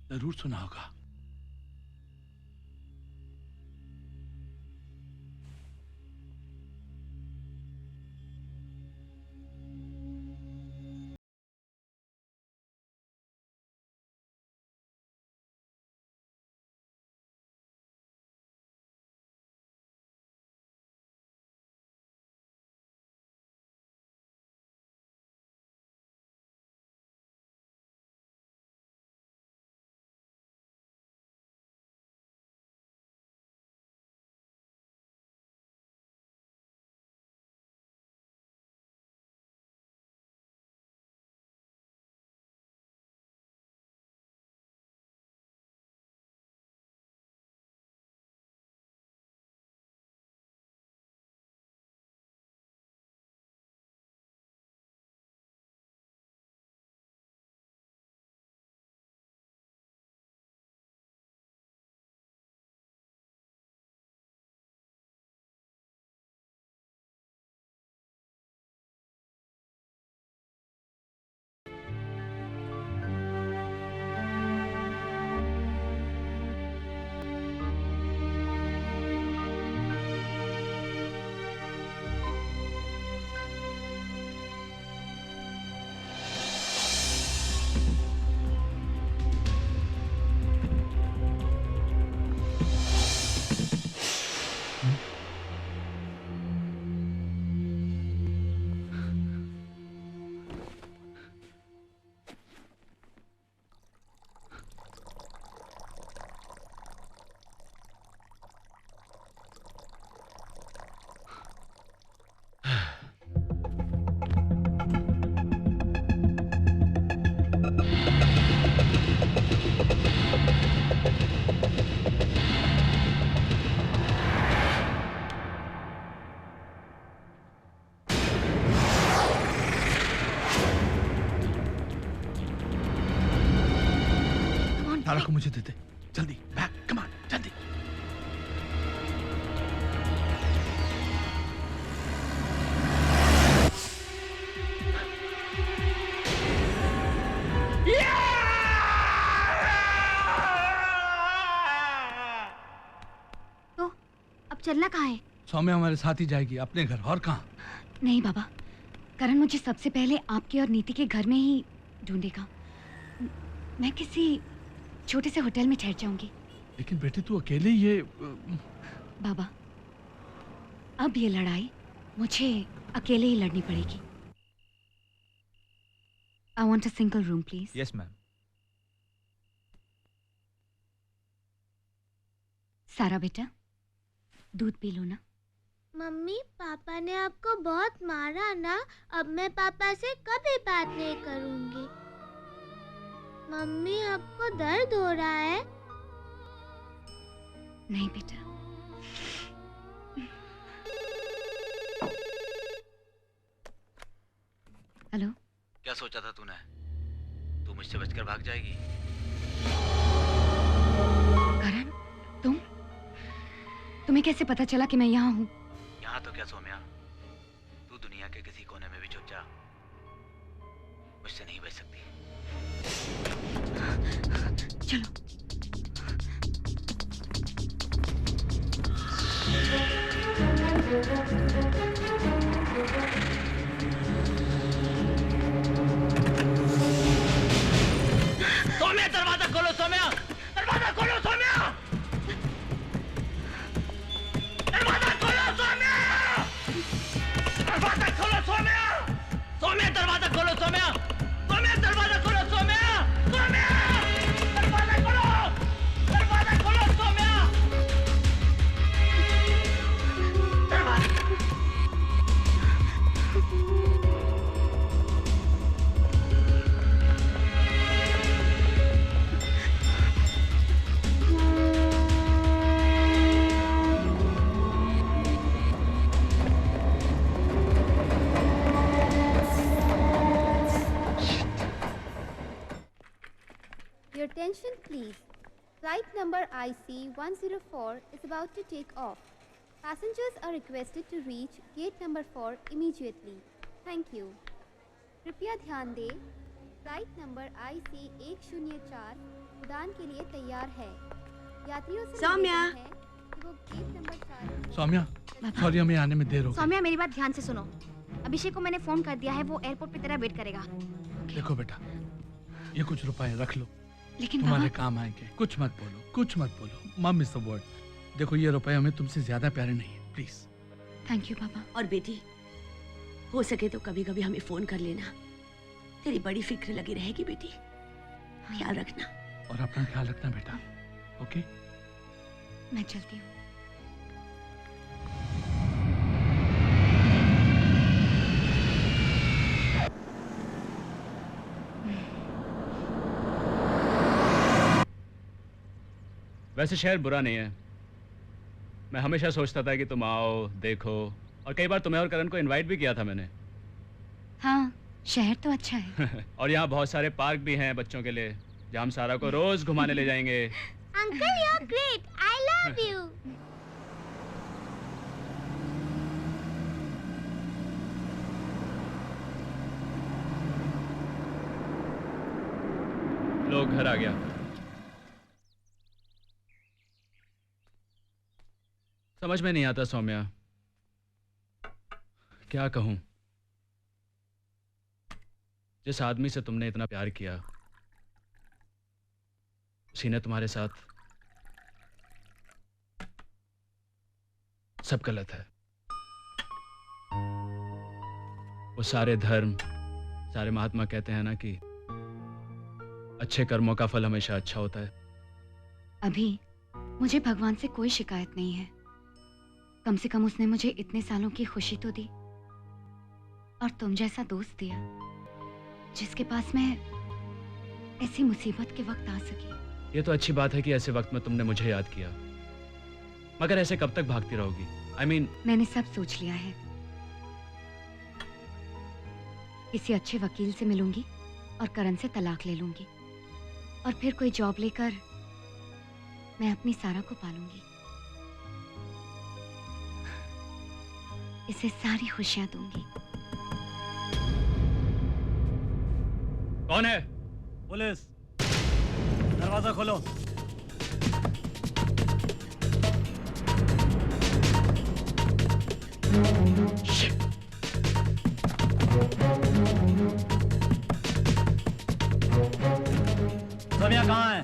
जरूर सुना होगा। तारा को मुझे दे दे, जल्दी। बैक, कम ऑन, जल्दी। चलना कहाँ है? सौम्या हमारे साथ ही जाएगी अपने घर, और कहाँ? नहीं बाबा, करण मुझे सबसे पहले आपके और नीति के घर में ही ढूंढेगा। मैं किसी छोटे से होटल में ठहर जाऊंगी। लेकिन बेटे तू अकेले ये बाबा, अब ये लड़ाई मुझे अकेले ही लड़नी पड़ेगी। I want a single room please. Yes ma'am. सारा बेटा, दूध पी लो ना। मम्मी, पापा ने आपको बहुत मारा ना, अब मैं पापा से कभी बात नहीं करूंगी। मम्मी, आपको दर्द हो रहा है? नहीं बेटा। हेलो। क्या सोचा था तूने? तू मुझसे बचकर भाग जाएगी? करण, तुम्हें कैसे पता चला कि मैं यहाँ हूँ? यहाँ तो क्या सौम्या, तू दुनिया के किसी कोने में भी छुप जा, मुझसे नहीं बच सकती। चलो। सौम्या, दरवाजा खोलो सौम्या, दरवाजा खोलो सौम्या, दरवाजा खोलो सौम्या, दरवाजा खोलो सौम्या, सौम्या दरवाजा खोलो सौम्या, सौम्या दरवाजा खोलो सौम्या, सौम्या दरवाजा खोलो सौम्या, दरवाजा। Your attention please. Flight number IC-104 is about to take off. Passengers are requested to reach gate number 4 immediately. Thank you. कृपया ध्यान दें, फ्लाइट नंबर IC-104 उड़ान के लिए तैयार है। यात्रियों से सौम्या। निवेदन है कि वो गेट नंबर 4। सौम्या, सॉरी हमें आने में देर हो गई। सौम्या, मेरी बात ध्यान से सुनो। अभिषेक को मैंने फोन कर दिया है, वो एयरपोर्ट पे तेरा वेट करेगा। देखो बेटा, ये कुछ रुपए रख लो, लेकिन तुम्हारे बाबा, काम आएंगे। कुछ मत बोलो, कुछ मत बोलो। मम इज द वर्ड। देखो ये रुपए हमें तुमसे ज्यादा प्यारे नहीं है, प्लीज। थैंक यू बाबा। और बेटी, हो सके तो कभी कभी हमें फोन कर लेना, तेरी बड़ी फिक्र लगी रहेगी बेटी। ख्याल रखना। और अपना ख्याल रखना बेटा, ओके? मैं चलती हूँ। वैसे शहर बुरा नहीं है। मैं हमेशा सोचता था कि तुम आओ, देखो, और कई बार तुम्हें और करण को इनवाइट भी किया था मैंने। हाँ, शहर तो अच्छा है। और यहाँ बहुत सारे पार्क भी हैं बच्चों के लिए, जहाँ हम सारा को रोज घुमाने ले जाएंगे। Uncle, you are great, I love you. लोग घर आ गया। समझ में नहीं आता सौम्या, क्या कहूं। जिस आदमी से तुमने इतना प्यार किया, उसी ने तुम्हारे साथ सब गलत है। वो सारे धर्म, सारे महात्मा कहते हैं ना कि अच्छे कर्मों का फल हमेशा अच्छा होता है। अभी मुझे भगवान से कोई शिकायत नहीं है। कम से कम उसने मुझे इतने सालों की खुशी तो दी, और तुम जैसा दोस्त दिया, जिसके पास मैं ऐसी मुसीबत के वक्त आ सकी। ये तो अच्छी बात है कि ऐसे वक्त में तुमने मुझे याद किया, मगर ऐसे कब तक भागती रहोगी? I mean, मैंने सब सोच लिया है। किसी अच्छे वकील से मिलूंगी और करण से तलाक ले लूंगी, और फिर कोई जॉब लेकर मैं अपनी सारा को पालूंगी। इसे सारी खुशियां दूंगी। कौन है? पुलिस, दरवाजा खोलो। सोम्या कहाँ है?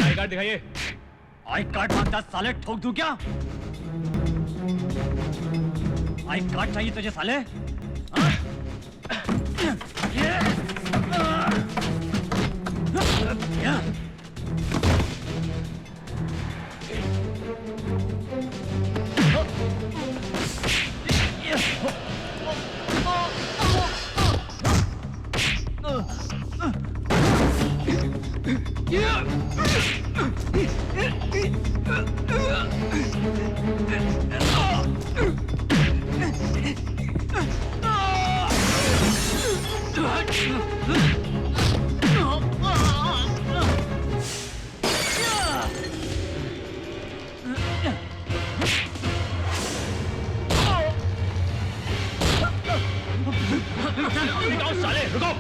आई कार्ड दिखाइए। आई कार्ड मांगता साले, ठोक दूं क्या? आई कार्ड चाहिए तुझे साले? हाँ? रुको साले, रुको।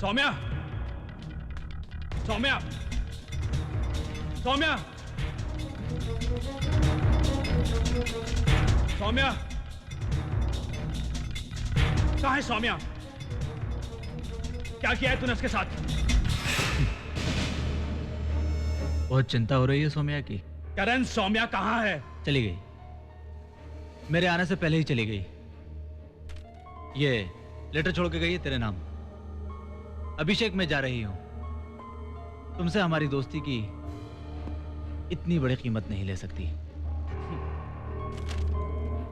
सौम्या, सौम्या, सौम्या, सौम्या, कहाँ है सौम्या? क्या किया है तूने उसके साथ? बहुत चिंता हो रही है सौम्या की। करण, सौम्या कहाँ है? चली गई, मेरे आने से पहले ही चली गई। ये लेटर छोड़ के गई है तेरे नाम। अभिषेक, मैं जा रही हूं। तुमसे हमारी दोस्ती की इतनी बड़ी कीमत नहीं ले सकती।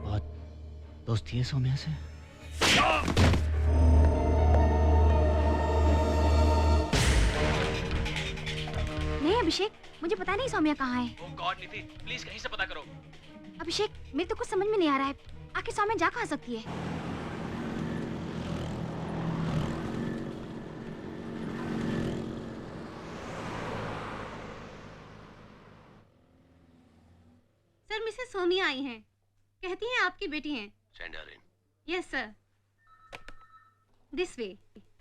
बहुत दोस्ती है सौम्या से। नहीं अभिषेक, मुझे पता नहीं सौम्या कहाँ है। ओह गॉड निधि, प्लीज कहीं से पता करो। अभिषेक, मेरे तो कुछ समझ में नहीं आ रहा है। आखिर सौम्या जा कहाँ सकती है? सर, मिसेस सोनिया आई हैं। कहती हैं आपकी बेटी हैं। Send her in. Yes sir. This way.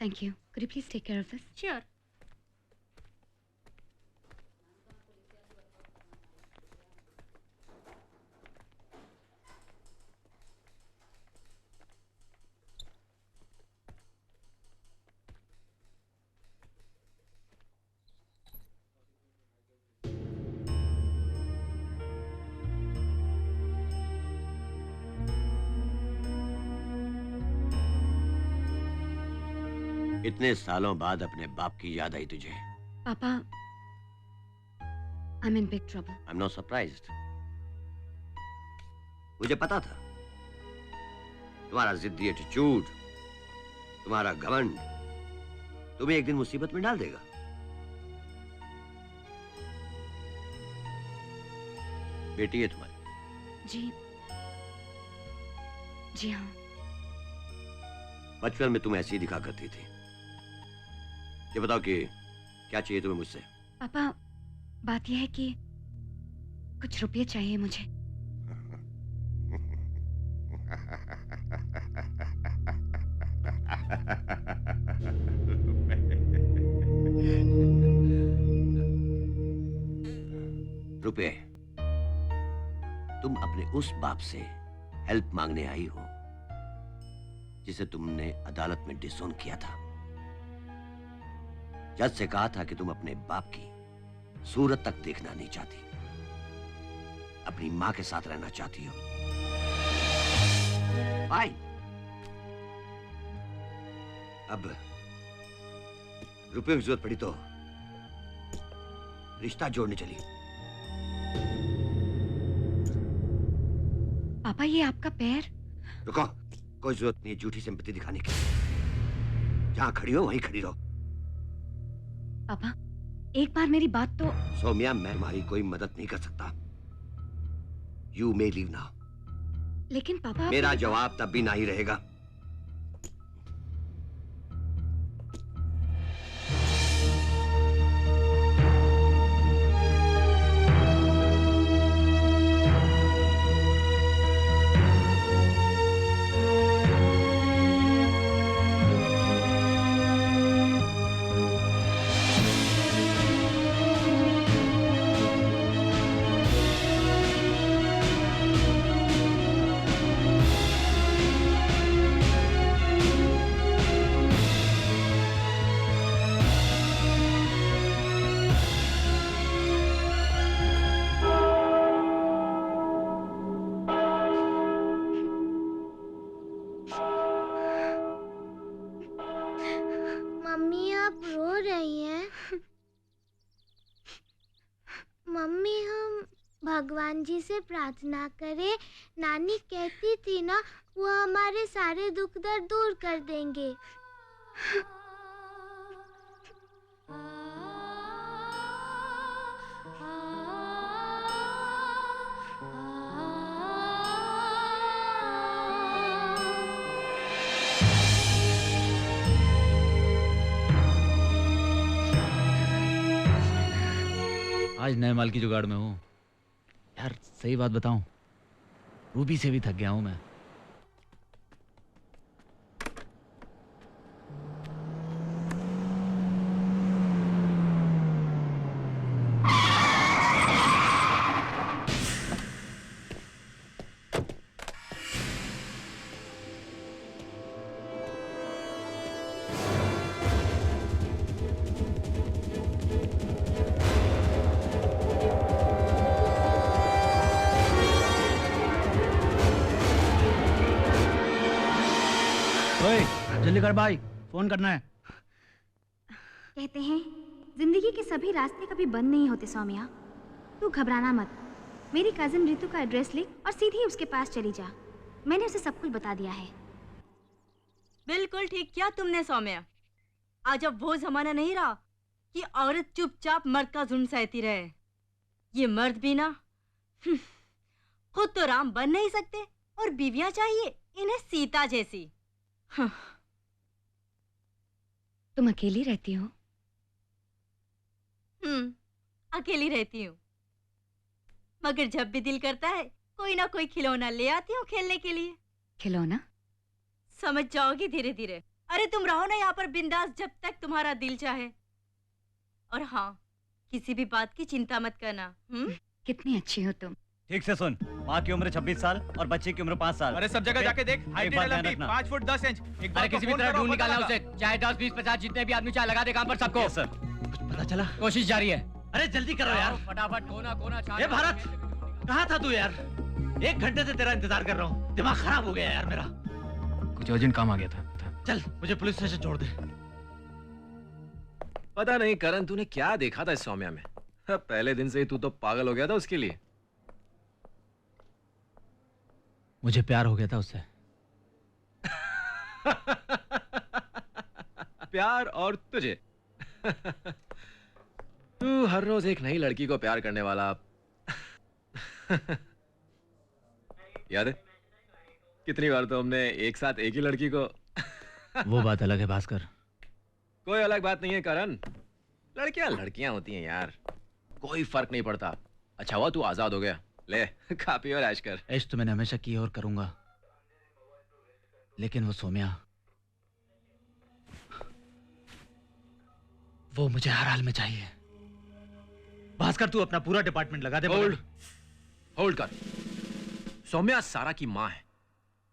Thank you. Could you please take care of this? Sure. इतने सालों बाद अपने बाप की याद आई तुझे? पापा, I'm in big trouble. I'm not surprised. मुझे पता था तुम्हारा जिद्दी एटीट्यूड, तुम्हारा घमंड तुम्हें एक दिन मुसीबत में डाल देगा। बेटी है तुम्हारी? जी, जी हाँ। बचपन में तुम ऐसी ही दिखा करती थी। ये बताओ कि क्या चाहिए तुम्हें मुझसे? पापा, बात यह है कि कुछ रुपये चाहिए मुझे। रुपये? तुम अपने उस बाप से हेल्प मांगने आई हो जिसे तुमने अदालत में डिसोन किया था। जज से कहा था कि तुम अपने बाप की सूरत तक देखना नहीं चाहती, अपनी मां के साथ रहना चाहती हो। फाइन। अब रुपयों की जरूरत पड़ी तो रिश्ता जोड़ने चली। पापा, ये आपका पैर। रुको, कोई जरूरत नहीं है झूठी सिंपैथी दिखाने की। जहां खड़ी हो वहीं खड़ी रहो। पापा, एक बार मेरी बात तो। सौम्या, मैं तुम्हारी कोई मदद नहीं कर सकता। You may leave now. लेकिन पापा मेरा जवाब तब भी ना ही रहेगा। मम्मी आप रो रही हैं? मम्मी हम भगवान जी से प्रार्थना करें। नानी कहती थी ना वो हमारे सारे दुख दर्द दूर कर देंगे। आज नए माल की जुगाड़ में हूँ यार। सही बात बताऊं, रूबी से भी थक गया हूं मैं। जल्दी कर भाई, फोन करना है। कहते हैं जिंदगी के सभी रास्ते कभी बंद नहीं होते सौम्या। तू घबराना मत। मेरी कजिन रितु का एड्रेस लिख और सीधी उसके पास चली जा। मैंने उसे सब कुछ बता दिया है। बिल्कुल ठीक किया तुमने सौम्या। आज अब वो जमाना नहीं रहा कि औरत चुपचाप मर्द का जुल्म सहती रहे। ये मर्द भी ना खुद तो राम बन नहीं सकते और बीवियां चाहिए इन्हें सीता जैसी। तुम अकेली रहती हो? अकेली रहती हूँ, मगर जब भी दिल करता है कोई ना कोई खिलौना ले आती हूँ खेलने के लिए। खिलौना? समझ जाओगी धीरे धीरे। अरे तुम रहो ना यहाँ पर बिंदास जब तक तुम्हारा दिल चाहे। और हाँ, किसी भी बात की चिंता मत करना। कितनी अच्छी हो तुम। ठीक से सुन, माँ की उम्र 26 साल और बच्चे की उम्र 5 साल। अरे सब जगह जाके देख, हाइट है लंबी 5 फुट 10 इंच। एक बार किसी भी तरह ढूंढ निकालना उसे, चाहे 10 20 50 जितने भी आदमी चाहे लगा दे काम पर सबको। सर कुछ पता चला? कोशिश जारी है। अरे जल्दी करो यार, फटाफट। कोना कोना छान। ये भारत, कहाँ था तू यार? 1 घंटे से तेरा इंतजार कर रहा हूँ। दिमाग खराब हो गया यार मेरा। कुछ अर्जेंट काम आ गया था। चल मुझे पुलिस स्टेशन छोड़ दे। पता नहीं करण तूने क्या देखा था इस सौम्या में। पहले दिन से ही तू तो पागल हो गया था उसके लिए। मुझे प्यार हो गया था उससे। प्यार और तुझे। तू हर रोज एक नई लड़की को प्यार करने वाला। याद है कितनी बार तो हमने एक साथ एक ही लड़की को। वो बात अलग है भास्कर। कोई अलग बात नहीं है करण। लड़कियां लड़कियां होती हैं यार, कोई फर्क नहीं पड़ता। अच्छा हुआ तू आजाद हो गया। ले खा पी और ऐश कर। ऐश तो मैंने हमेशा की और करूंगा, लेकिन वो सौम्या, वो मुझे हर हाल में चाहिए। भास्कर तू अपना पूरा डिपार्टमेंट लगा दे। होल्ड कर। सौम्या सारा की माँ है।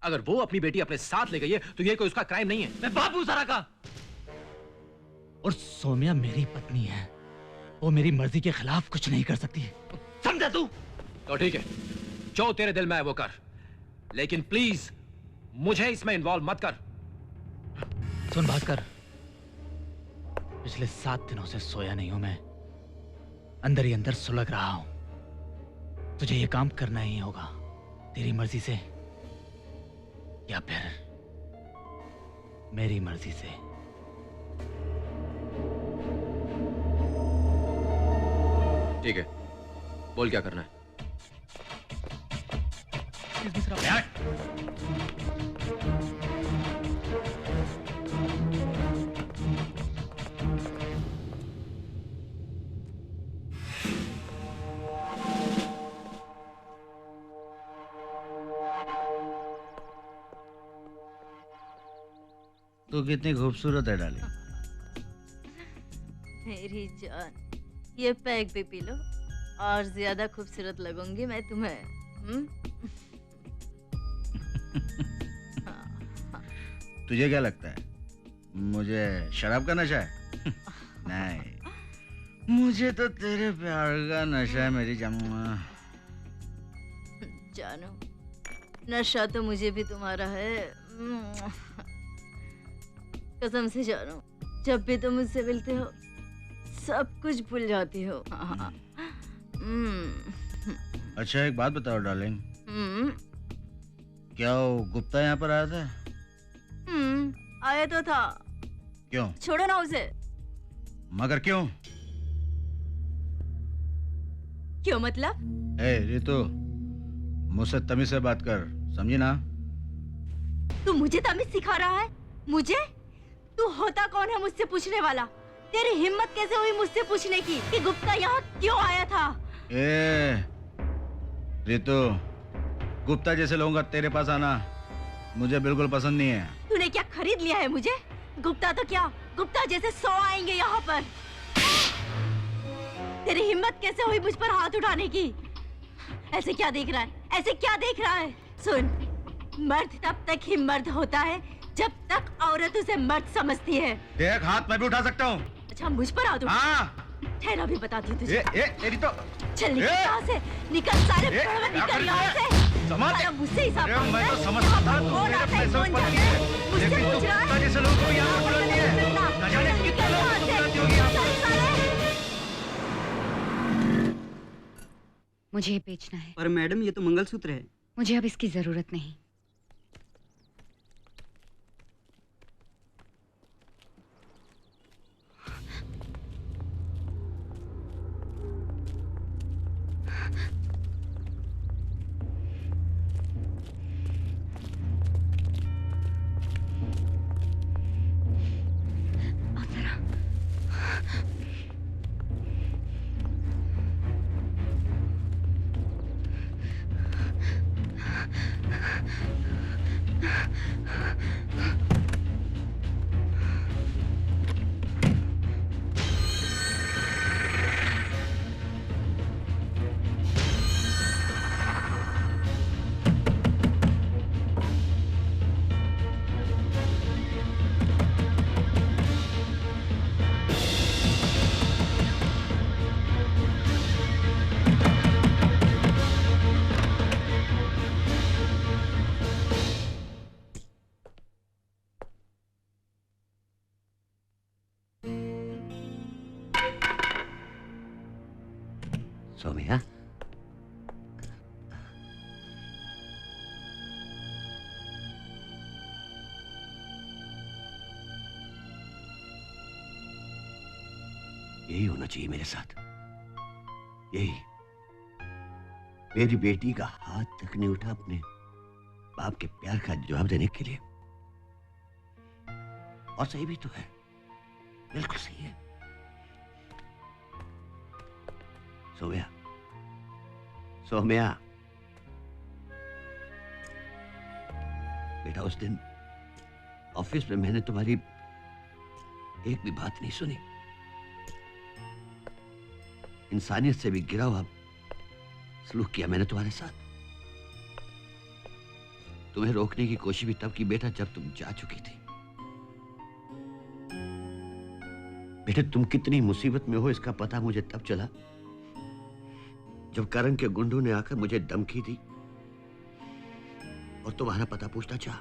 अगर वो अपनी बेटी अपने साथ ले गई है तो ये कोई उसका क्राइम नहीं है। मैं बाप हूं सारा का। और सौम्या मेरी पत्नी है। वो मेरी मर्जी के खिलाफ कुछ नहीं कर सकती। समझा तू? तो ठीक है, जो तेरे दिल में है वो कर, लेकिन प्लीज मुझे इसमें इन्वॉल्व मत कर। सुन भास्कर, पिछले 7 दिनों से सोया नहीं हूं मैं। अंदर ही अंदर सुलग रहा हूं। तुझे ये काम करना ही होगा, तेरी मर्जी से या फिर मेरी मर्जी से। ठीक है, बोल क्या करना है। Excuse me sir. तू कितनी खूबसूरत है डाली। मेरी जान, ये पैक भी पी लो और ज्यादा खूबसूरत लगूंगी मैं तुम्हें। तुझे क्या लगता है मुझे शराब का नशा है? नहीं, मुझे तो तेरे प्यार का नशा है मेरी जम्मा। जानो, नशा तो मुझे भी तुम्हारा है। कसम से जानो, जब भी तुम मुझसे मिलते हो सब कुछ भूल जाती हो। अच्छा एक बात बताओ डार्लिंग, क्या वो गुप्ता यहाँ पर आया था? आया तो था। क्यों? छोड़ो ना उसे। मगर क्यों? क्यों मतलब? ए रितु, मुझसे तमीज से बात कर, समझी ना? तू मुझे तमीज सिखा रहा है? मुझे? तू होता कौन है मुझसे पूछने वाला? तेरी हिम्मत कैसे हुई मुझसे पूछने की कि गुप्ता यहाँ क्यों आया था? ए रितु, गुप्ता जैसे लोगों का तेरे पास आना मुझे बिल्कुल पसंद नहीं है। तूने क्या खरीद लिया है मुझे? गुप्ता तो क्या, गुप्ता जैसे 100 आएंगे यहाँ पर। तेरी हिम्मत कैसे हुई मुझ पर हाथ उठाने की? ऐसे क्या देख रहा है? ऐसे क्या देख रहा है? सुन, मर्द तब तक ही मर्द होता है जब तक औरत उसे मर्द समझती है। देख, हाथ मैं भी उठा सकता हूँ। अच्छा, मुझ पर हाथ उठा? हाँ। ठहरा, भी बताती हूँ तुझे। तेरी तो चल निकल यहाँ से, निकल सारे, निकल यहाँ से। साला मुझसे हिसाब मांगता है। मैं तो समझता था तू मेरे पैसों पर पड़ती है, लेकिन तू गुप्ता जैसे लोगों को यहाँ पर बुलाती है। न जाने कितने लोगों को बुलाती होगी यहाँ पर। मुझे ये बेचना है। पर मैडम, ये तो मंगलसूत्र है। मुझे अब इसकी जरूरत नहीं। सौम्या, यही होना चाहिए मेरे साथ। यही, मेरी बेटी का हाथ तक नहीं उठा अपने बाप के प्यार का जवाब देने के लिए। और सही भी तो है, बिल्कुल सही है। सौम्या, सौम्या, बेटा उस दिन ऑफिस में मैंने तुम्हारी एक भी बात नहीं सुनी। इंसानियत से भी गिरा हुआ सलूक किया मैंने तुम्हारे साथ। तुम्हें रोकने की कोशिश भी तब की बेटा जब तुम जा चुकी थी। बेटा, तुम कितनी मुसीबत में हो इसका पता मुझे तब चला जब करण के गुंडों ने आकर मुझे धमकी दी और तुम्हारा पता पूछना चाहा।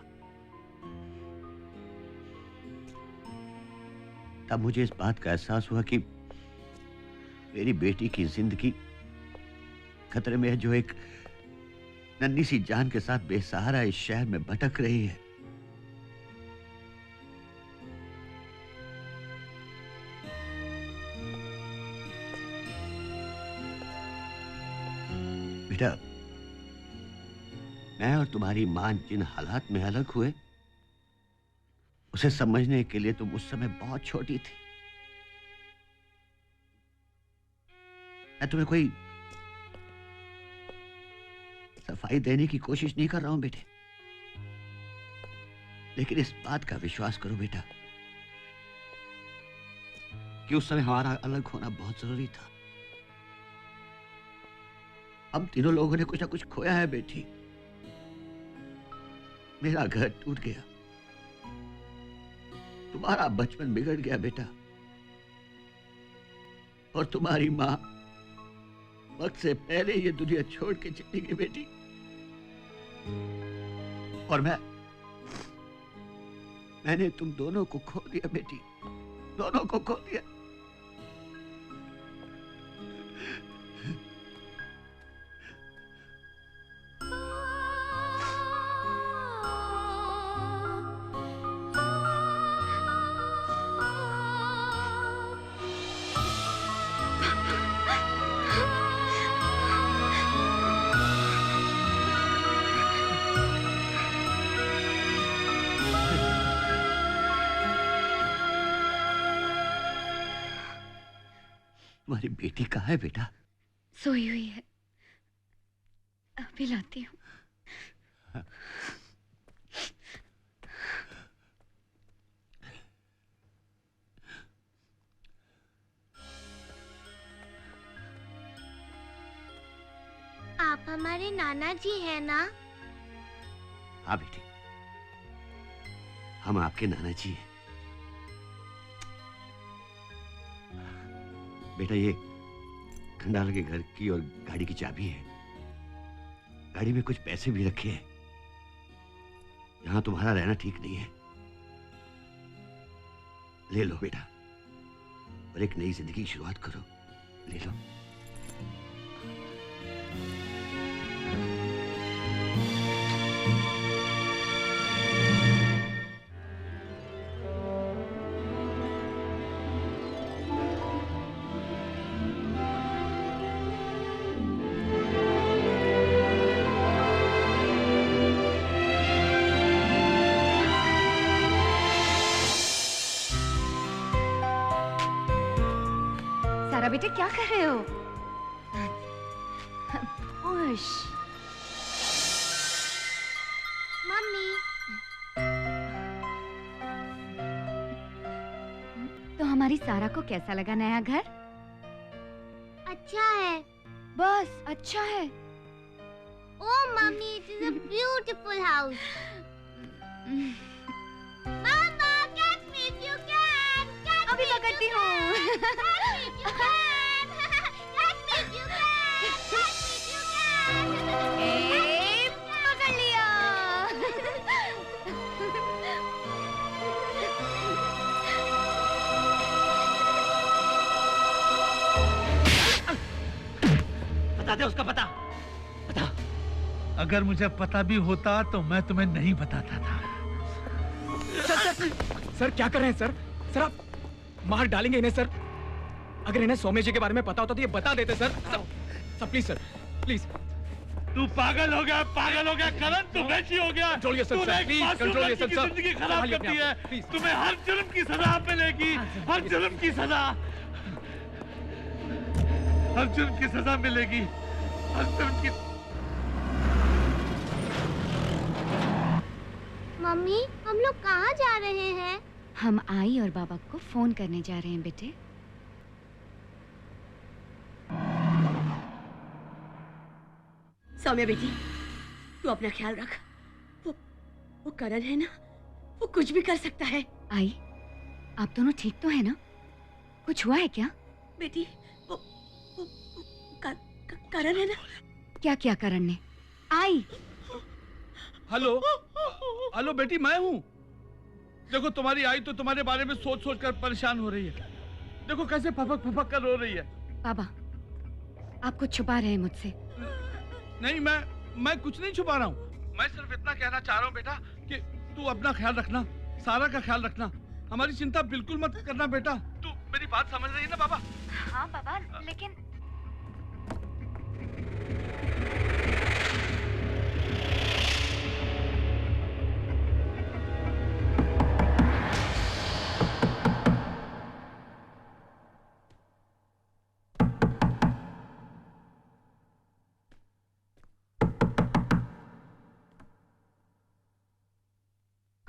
तब मुझे इस बात का एहसास हुआ कि मेरी बेटी की जिंदगी खतरे में है, जो एक नन्ही सी जान के साथ बेसहारा इस शहर में भटक रही है। बेटा, मैं और तुम्हारी मां जिन हालात में अलग हुए उसे समझने के लिए तुम उस समय बहुत छोटी थी। मैं तुम्हें कोई सफाई देने की कोशिश नहीं कर रहा हूं बेटे, लेकिन इस बात का विश्वास करो बेटा कि उस समय हमारा अलग होना बहुत जरूरी था। हम तीनों लोगों ने कुछ ना कुछ खोया है बेटी। मेरा घर टूट गया, तुम्हारा बचपन बिगड़ गया बेटा, और तुम्हारी मां वक्त से पहले ये दुनिया छोड़ के चली गई बेटी। और मैंने तुम दोनों को खो दिया बेटी, दोनों को खो दिया। तुम्हारी बेटी कहाँ है बेटा? सोई हुई है, अभी लाती हूँ। आप हमारे नाना जी हैं ना? हाँ बेटी, हम आपके नाना जी हैं। बेटा ये खंडार के घर की और गाड़ी की चाबी है। गाड़ी में कुछ पैसे भी रखे हैं। यहां तुम्हारा रहना ठीक नहीं है, ले लो बेटा और एक नई जिंदगी की शुरुआत करो, ले लो। सारा बेटे क्या कर रहे हो? पुश। मम्मी। तो हमारी सारा को कैसा लगा नया घर? अच्छा है। बस अच्छा है? Oh mommy, it is a beautiful house. Mama, catch me if you can. Catch अभी पकड़ती हूँ। पकड़ लिया। बता दे उसका पता। बता। अगर मुझे पता भी होता तो मैं तुम्हें नहीं बताता था। सर क्या कर रहे हैं सर? सर आप मार डालेंगे इन्हें सर। अगर इन्हें सौम्य जी के बारे में पता होता तो ये बता देते sir. Sir please sir, please. तू पागल हो गया, पागल हो गया करण, तू वैसी हो गया। Control yourself sir, please control yourself sir. जिंदगी खराब करती है। तुम्हें हर जुर्म की सजा मिलेगी, हर जुर्म की सजा, हर जुर्म की सजा मिलेगी, हर जुर्म की। मम्मी, हम लोग कहाँ जा रहे हैं? हम आई और बाबा को फोन करने जा रहे हैं बेटे। सौम्या बेटी, तू अपना ख्याल रख। वो करण है ना, वो कुछ भी कर सकता है। आई, आप दोनों ठीक तो है ना? कुछ हुआ है क्या? बेटी, वो करण है ना? क्या क्या करण ने? आई। हेलो हेलो बेटी, मैं हूँ। देखो तुम्हारी आई तो तुम्हारे बारे में सोच सोच कर परेशान हो रही है। देखो कैसे फपक फपक कर रो रही है। बाबा, आप कुछ छुपा रहे हैं मुझसे। नहीं, मैं कुछ नहीं छुपा रहा हूँ। मैं सिर्फ इतना कहना चाह रहा हूँ बेटा कि तू अपना ख्याल रखना, सारा का ख्याल रखना, हमारी चिंता बिल्कुल मत करना बेटा। तू मेरी बात समझ रही है ना बाबा? हाँ बाबा, लेकिन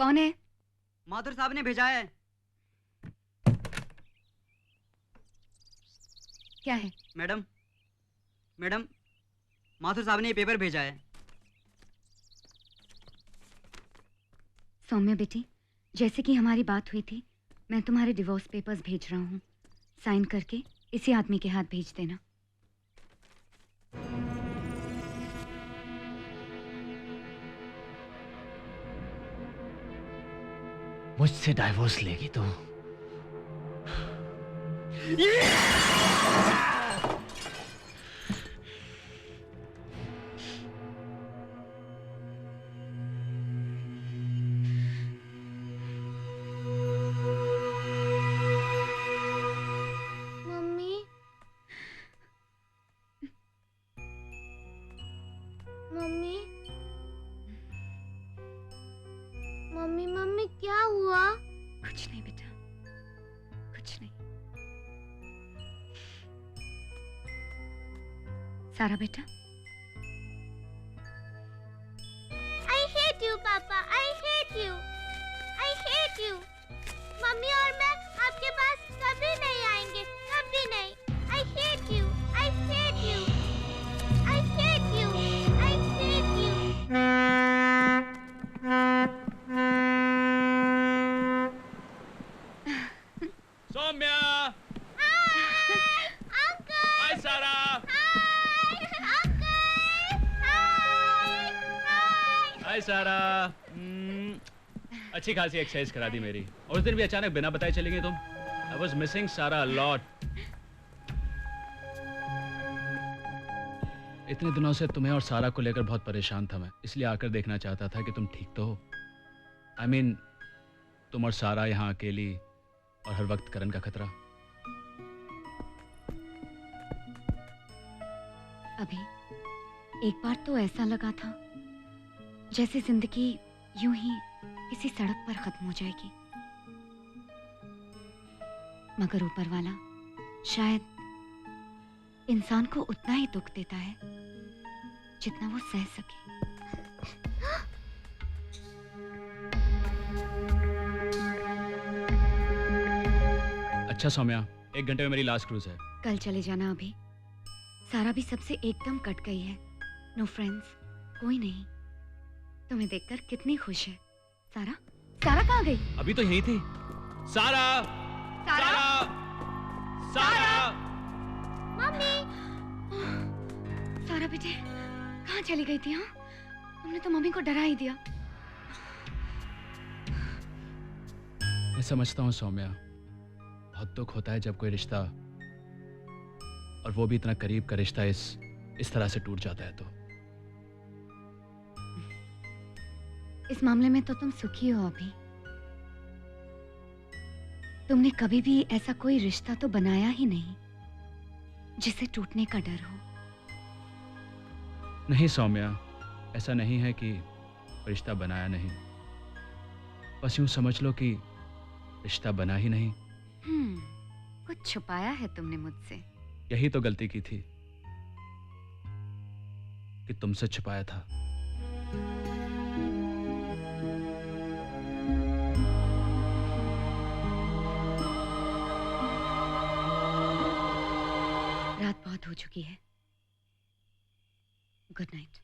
कौन है? माथुर साहब ने भेजा है। क्या है? मैडम, मैडम, माथुर साहब ने ये पेपर भेजा है। सौम्या बेटी, जैसे कि हमारी बात हुई थी, मैं तुम्हारे डिवोर्स पेपर्स भेज रहा हूँ। साइन करके इसी आदमी के हाथ भेज देना। मुझसे डाइवोर्स लेगी तू? मम्मी, मम्मी, मम्मी, मम्मी क्या हुआ? कुछ नहीं बेटा, कुछ नहीं। सारा बेटा, I hate you, पापा। I hate you। I hate you। Mummy और मैं आपके पास कभी नहीं आएंगे, कभी नहीं। I hate you। I hate you। I hate you। I hate you। Saumya! Uncle! Hi Sara! Hi सारा! अच्छी खासी एक्सरसाइज करा दी मेरी। और उस दिन भी अचानक बिना बताए चली गई तुम। I was missing सारा a lot। इतने दिनों से तुम्हें और सारा को लेकर बहुत परेशान था मैं, इसलिए आकर देखना चाहता था कि तुम ठीक तो हो। I mean, तुम और सारा यहाँ अकेली और हर वक्त करण का खतरा। अभी एक बार तो ऐसा लगा था जैसे जिंदगी यूं ही किसी सड़क पर खत्म हो जाएगी, मगर ऊपर वाला शायद इंसान को उतना ही दुख देता है जितना वो सह सके। अच्छा सौम्या, 1 घंटे में मेरी लास्ट क्रूज है। कल चले जाना। अभी सारा भी सबसे एकदम कट गई है। नो फ्रेंड्स, कोई नहीं। तुम्हें देखकर कितनी खुश है। सारा, सारा कहाँ गई? अभी तो यहीं थी। सारा! सारा! सारा! मम्मी! सारा बेटे, कहाँ चली गई थी? हाँ, तुमने तो मम्मी को डरा ही दिया। मैं समझता हूँ सौम्या, बहुत दुख होता है जब कोई रिश्ता, और वो भी इतना करीब का रिश्ता इस तरह से टूट जाता है। तो इस मामले में तो तुम सुखी हो अभी। तुमने कभी भी ऐसा कोई रिश्ता तो बनाया ही नहीं जिसे टूटने का डर हो। नहीं सौम्या, ऐसा नहीं है कि रिश्ता बनाया नहीं, बस यूं समझ लो कि रिश्ता बना ही नहीं। कुछ छुपाया है तुमने मुझसे। यही तो गलती की थी कि तुमसे छुपाया था। रात बहुत हो चुकी है। Good night.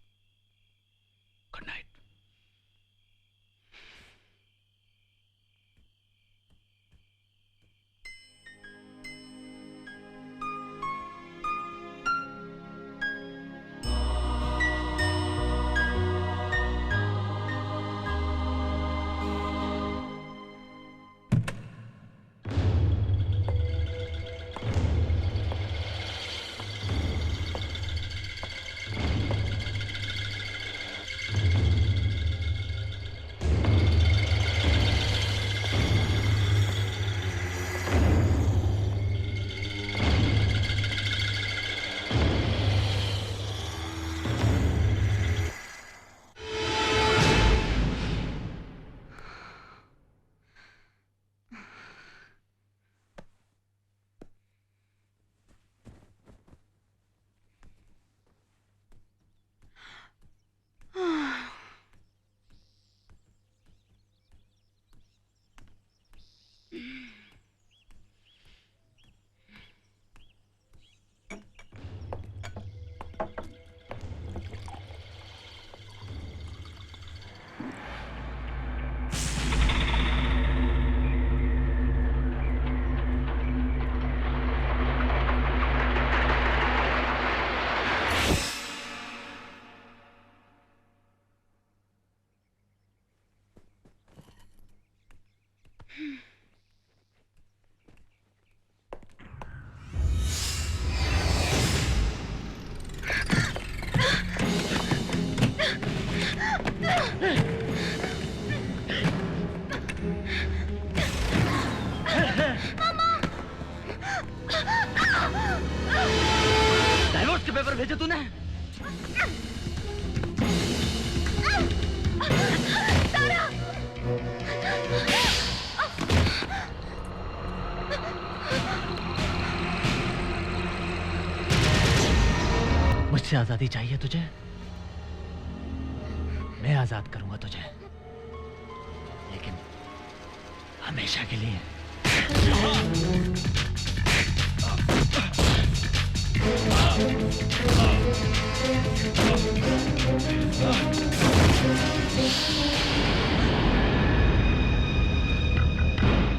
Good night. Divorce के पेपर भेजे तूने? मुझसे आजादी चाहिए तुझे? मैं आजाद करूंगा तुझे, लेकिन हमेशा के लिए।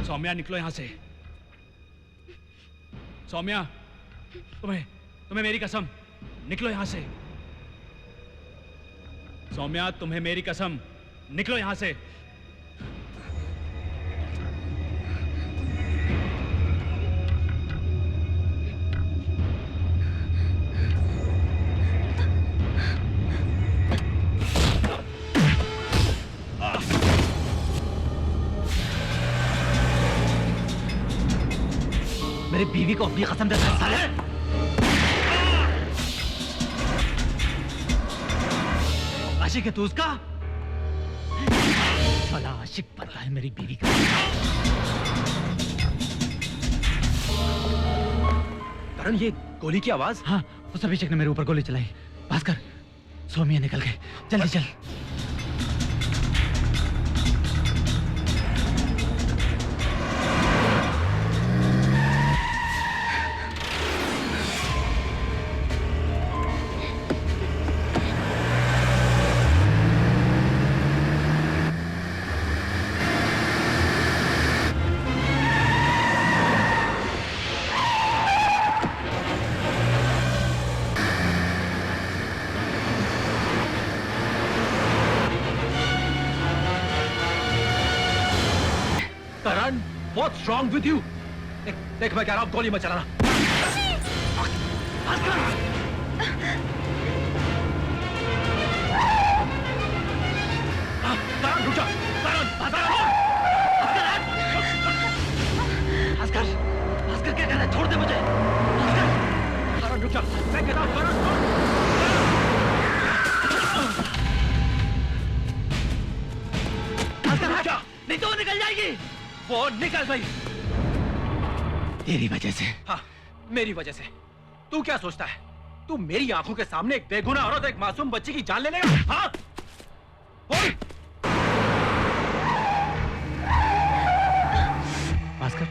सौम्या निकलो यहां से। सौम्या, तुम्हें मेरी कसम, निकलो यहां से। सौम्या, तुम्हें मेरी कसम, निकलो यहां से। मेरी बीवी को अपनी कसम देता है साले। आशिक है तू उसका? साला आशिक बनता है मेरी बीवी का। करण, ये गोली की आवाज? हाँ, उस अभिषेक ने मेरे ऊपर गोली चलाई। भास्कर, सौम्या निकल गए, जल्दी चल। What's wrong with you? देख मैं कह रहा हूँ गोली मत चलाना। करण रुक जा, भास्कर क्या कर रहा है? छोड़ दे मुझे। करण रुक जा, मैं कहता हूँ करण भास्कर हट जा, नहीं तो वो निकल जाएगी। वो निकल गई तेरी वजह से। हाँ, मेरी वजह से। तू क्या सोचता है? तू मेरी आंखों के सामने एक बेगुनाह औरत, एक मासूम बच्ची की जान ले लेगा? हाँ? बोल। भास्कर,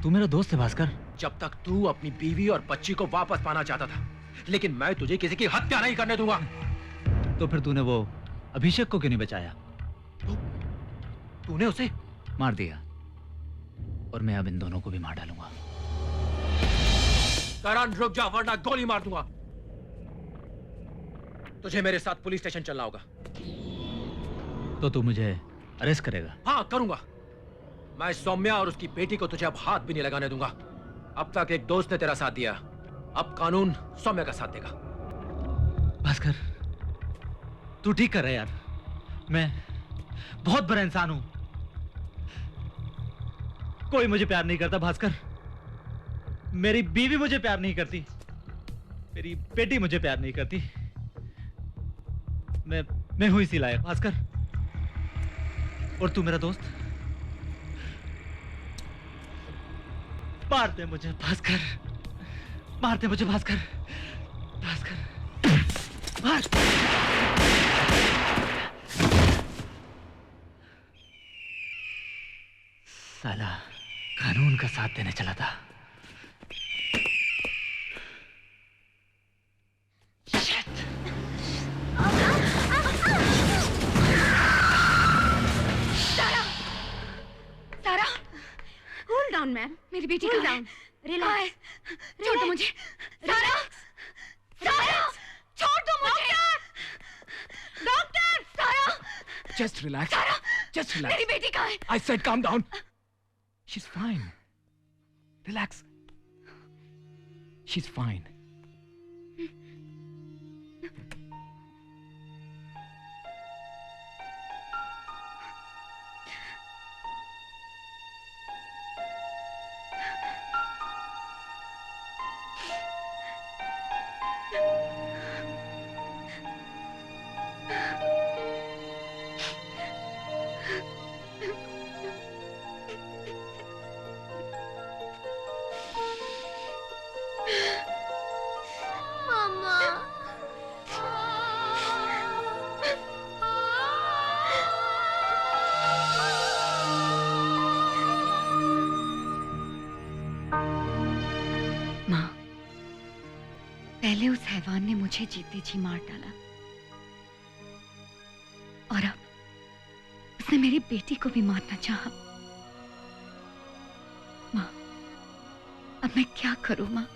तू मेरा दोस्त है भास्कर। जब तक तू अपनी बीवी और बच्ची को वापस पाना चाहता था, लेकिन मैं तुझे किसी की हत्या नहीं करने दूंगा। तो फिर तूने वो अभिषेक को क्यों नहीं बचाया? तूने उसे मार दिया, और मैं अब इन दोनों को भी मार डालूंगा। करण रुक जा, वरना गोली मार दूंगा। तुझे मेरे साथ पुलिस स्टेशन चलना होगा। तो तू मुझे अरेस्ट करेगा? हाँ, करूंगा। मैं सौम्या और उसकी बेटी को तुझे अब हाथ भी नहीं लगाने दूंगा। अब तक एक दोस्त ने तेरा साथ दिया, अब कानून सौम्या का साथ देगा। भास्कर, तू ठीक कर रहा है यार। मैं बहुत बड़ा इंसान हूं। कोई मुझे प्यार नहीं करता भास्कर। मेरी बीवी मुझे प्यार नहीं करती, मेरी बेटी मुझे प्यार नहीं करती। मैं हूं इसी लायक भास्कर। और तू मेरा दोस्त। मारते मुझे भास्कर, मारते मुझे भास्कर। भास्कर मार। साला कानून का साथ देने चला था। सारा, कूल डाउन मैम। मेरी बेटी कूल डाउन, रिलैक्स। छोड़ दो मुझे। सारा, सारा, छोड़ दो मुझे। डॉक्टर, सारा, जस्ट रिलैक्स। सारा, Just relax. मेरी बेटी कहाँ है? I said calm down. She's fine. Relax. She's fine. Mama. माँ, पहले उस हैवान ने मुझे जीते जी मार डाला और अब उसने मेरी बेटी को भी मारना चाहा। माँ, अब मैं क्या करूं माँ?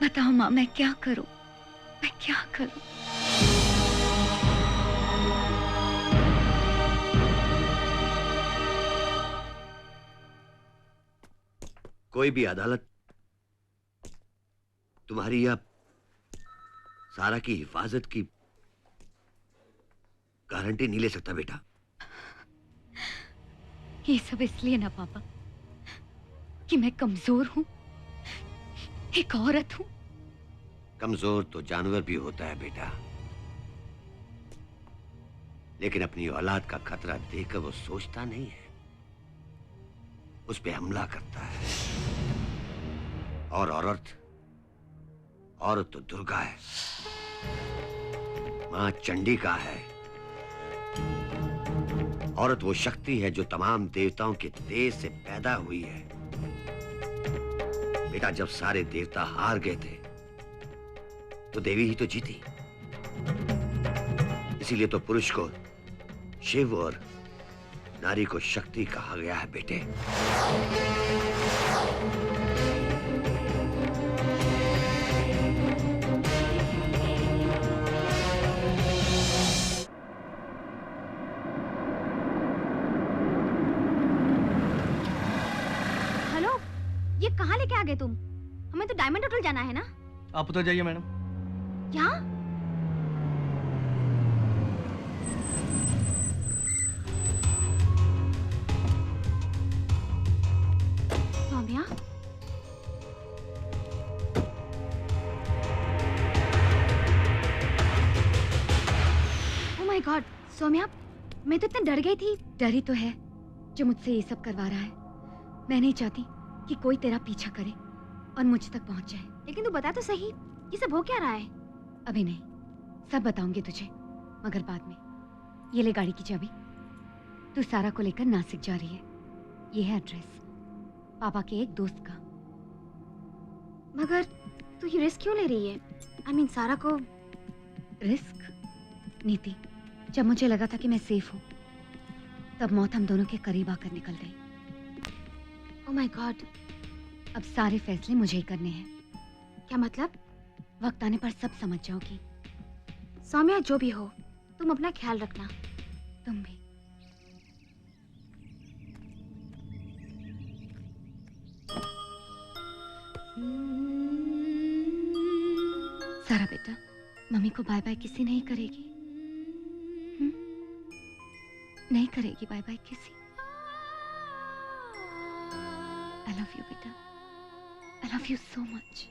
बताओ माँ, मैं क्या करूं? मैं क्या करूं? कोई भी अदालत तुम्हारी या सारा की हिफाजत की गारंटी नहीं ले सकता बेटा। ये सब इसलिए ना पापा कि मैं कमजोर हूं, एक औरत हूं। कमजोर तो जानवर भी होता है बेटा, लेकिन अपनी औलाद का खतरा देखकर वो सोचता नहीं है, उस पे हमला करता है। और औरत तो दुर्गा है, मां चंडिका है। औरत वो शक्ति है जो तमाम देवताओं के तेज से पैदा हुई है। बेटा, जब सारे देवता हार गए थे तो देवी ही तो जीती। इसीलिए तो पुरुष को शिव और नारी को शक्ति कहा गया है बेटे। हेलो, ये कहाँ लेके आ गए तुम? हमें तो डायमंड होटल जाना है ना? आप उतर जाइए मैडम। क्या? Saumya? Oh my god, Saumya, मैं तो इतना डर गई थी। डरी तो है जो मुझसे ये सब करवा रहा है। मैं नहीं चाहती कि कोई तेरा पीछा करे और मुझ तक पहुंच जाए। लेकिन तू बता तो सही, ये सब हो क्या रहा है? अभी नहीं, सब बताऊंगी तुझे, मगर बाद में। ये ले गाड़ी की चाबी। तू सारा को लेकर नासिक जा रही है। ये है एड्रेस पापा के एक दोस्त का। मगर तू ये रिस्क क्यों ले रही है? I mean, सारा को। रिस्क? नीति, जब मुझे लगा था कि मैं सेफ हूँ, तब मौत हम दोनों के करीब आकर निकल गई। ओह माय गॉड, अब सारे फैसले मुझे ही करने हैं। क्या मतलब? वक्त आने पर सब समझ जाओगी। सौम्या, जो भी हो, तुम अपना ख्याल रखना। तुम भी। सारा बेटा, मम्मी को बाय बाय किसी नहीं करेगी? नहीं करेगी बाय बाय किसी? आई लव यू बेटा, आई लव यू सो मच।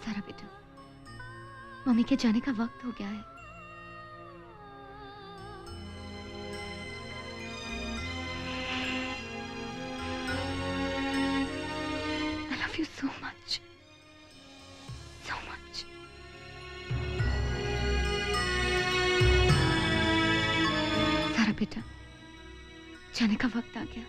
सारा बेटा, मम्मी के जाने का वक्त हो गया है। I love you so much. So much. सारा बेटा, जाने का वक्त आ गया।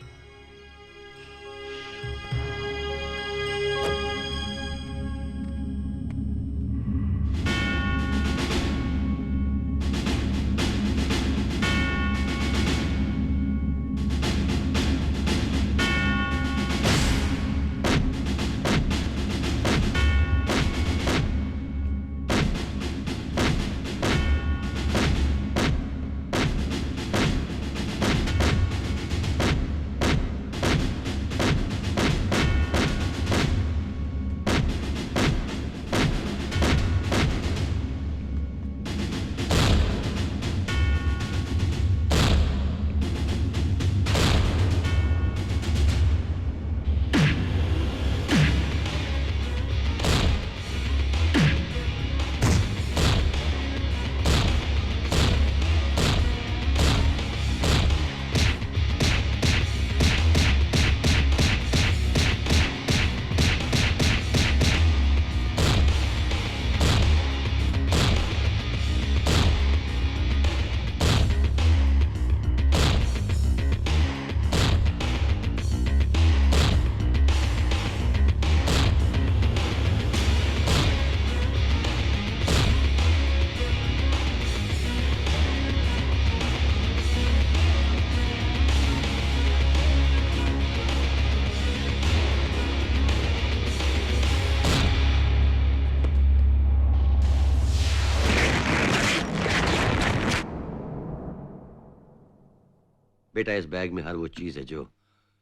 बेटा इस बैग में हर वो चीज है जो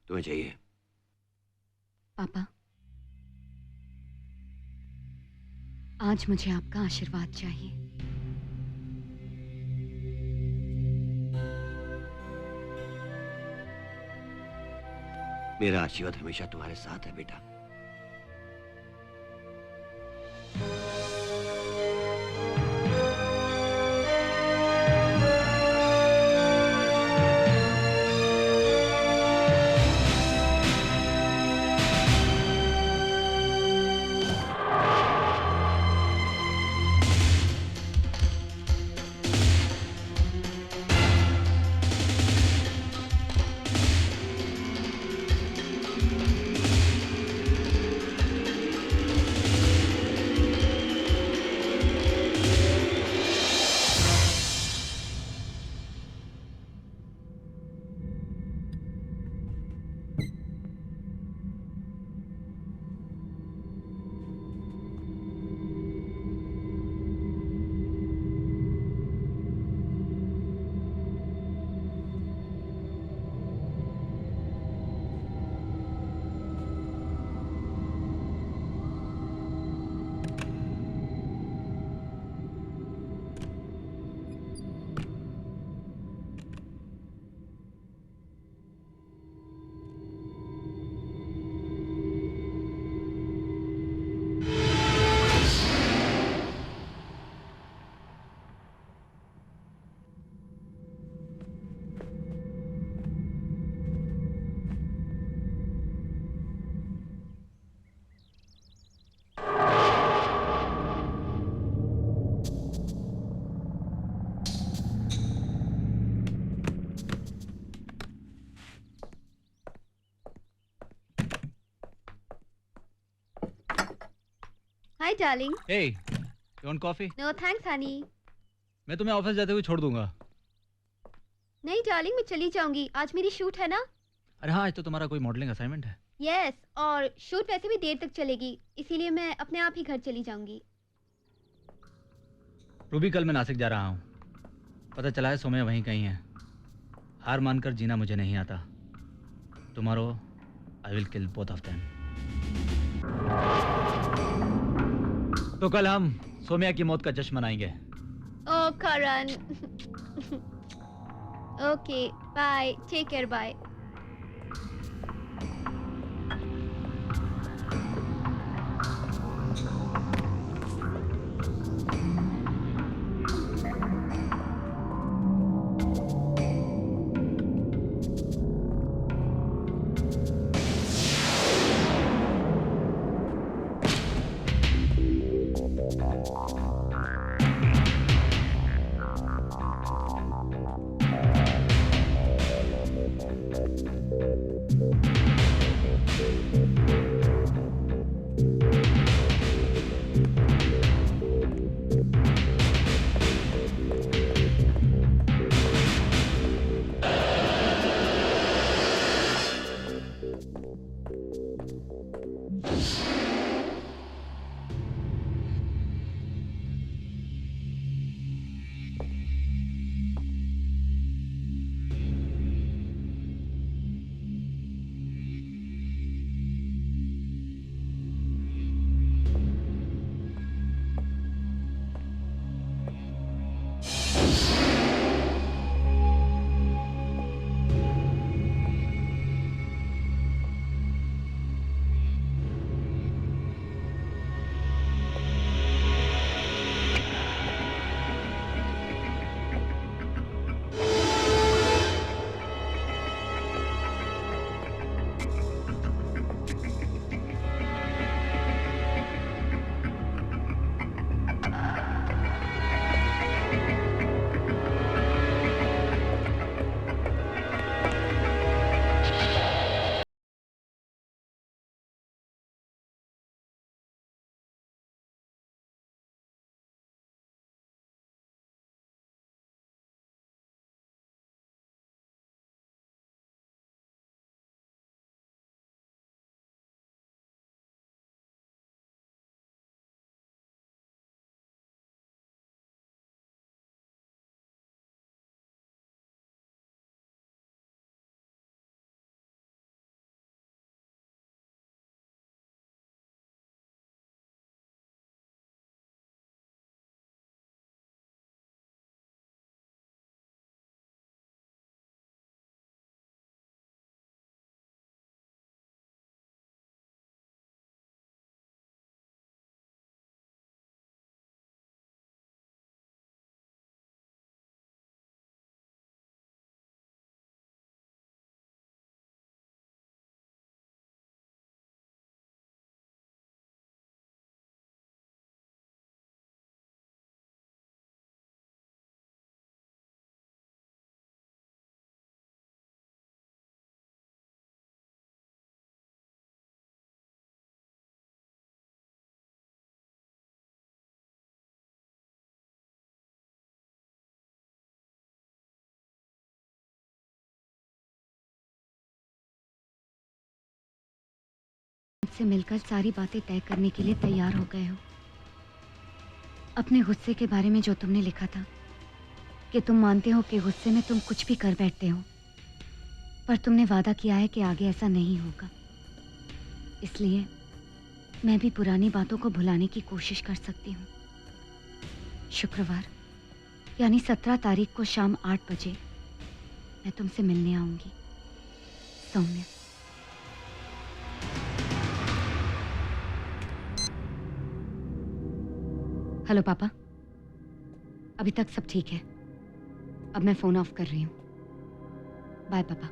तुम्हें चाहिए। पापा, आज मुझे आपका आशीर्वाद चाहिए। मेरा आशीर्वाद हमेशा तुम्हारे साथ है बेटा। Hi, darling. Hey, you want coffee? No, thanks, honey. मैं तुम्हें ऑफिस जाते हुए छोड़ दूंगा। नहीं, darling, मैं चली जाऊंगी। आज मेरी शूट है ना? अरे हाँ, आज तो तुम्हारा कोई मॉडलिंग असाइनमेंट है। Yes, और शूट वैसे भी देर तक चलेगी, इसीलिए मैं अपने आप ही घर चली जाऊंगी। रूबी, कल मैं नासिक जा रहा हूँ। पता चला है सोम्या वहीं कहीं है। हार मानकर जीना मुझे नहीं आता। Tomorrow I will kill both of them. तो कल हम सोम्या की मौत का जश्न मनाएंगे। Oh, Karan. Okay, bye. Take care, bye. मुझसे मिलकर सारी बातें तय करने के लिए तैयार हो गए हो। अपने गुस्से के बारे में जो तुमने लिखा था कि तुम मानते हो कि गुस्से में तुम कुछ भी कर बैठते हो, पर तुमने वादा किया है कि आगे ऐसा नहीं होगा। इसलिए मैं भी पुरानी बातों को भुलाने की कोशिश कर सकती हूँ। शुक्रवार यानी 17 तारीख को शाम 8 बजे मैं तुमसे मिलने आऊंगी। सौम्या। हेलो पापा, अभी तक सब ठीक है। अब मैं फोन ऑफ कर रही हूँ। बाय पापा।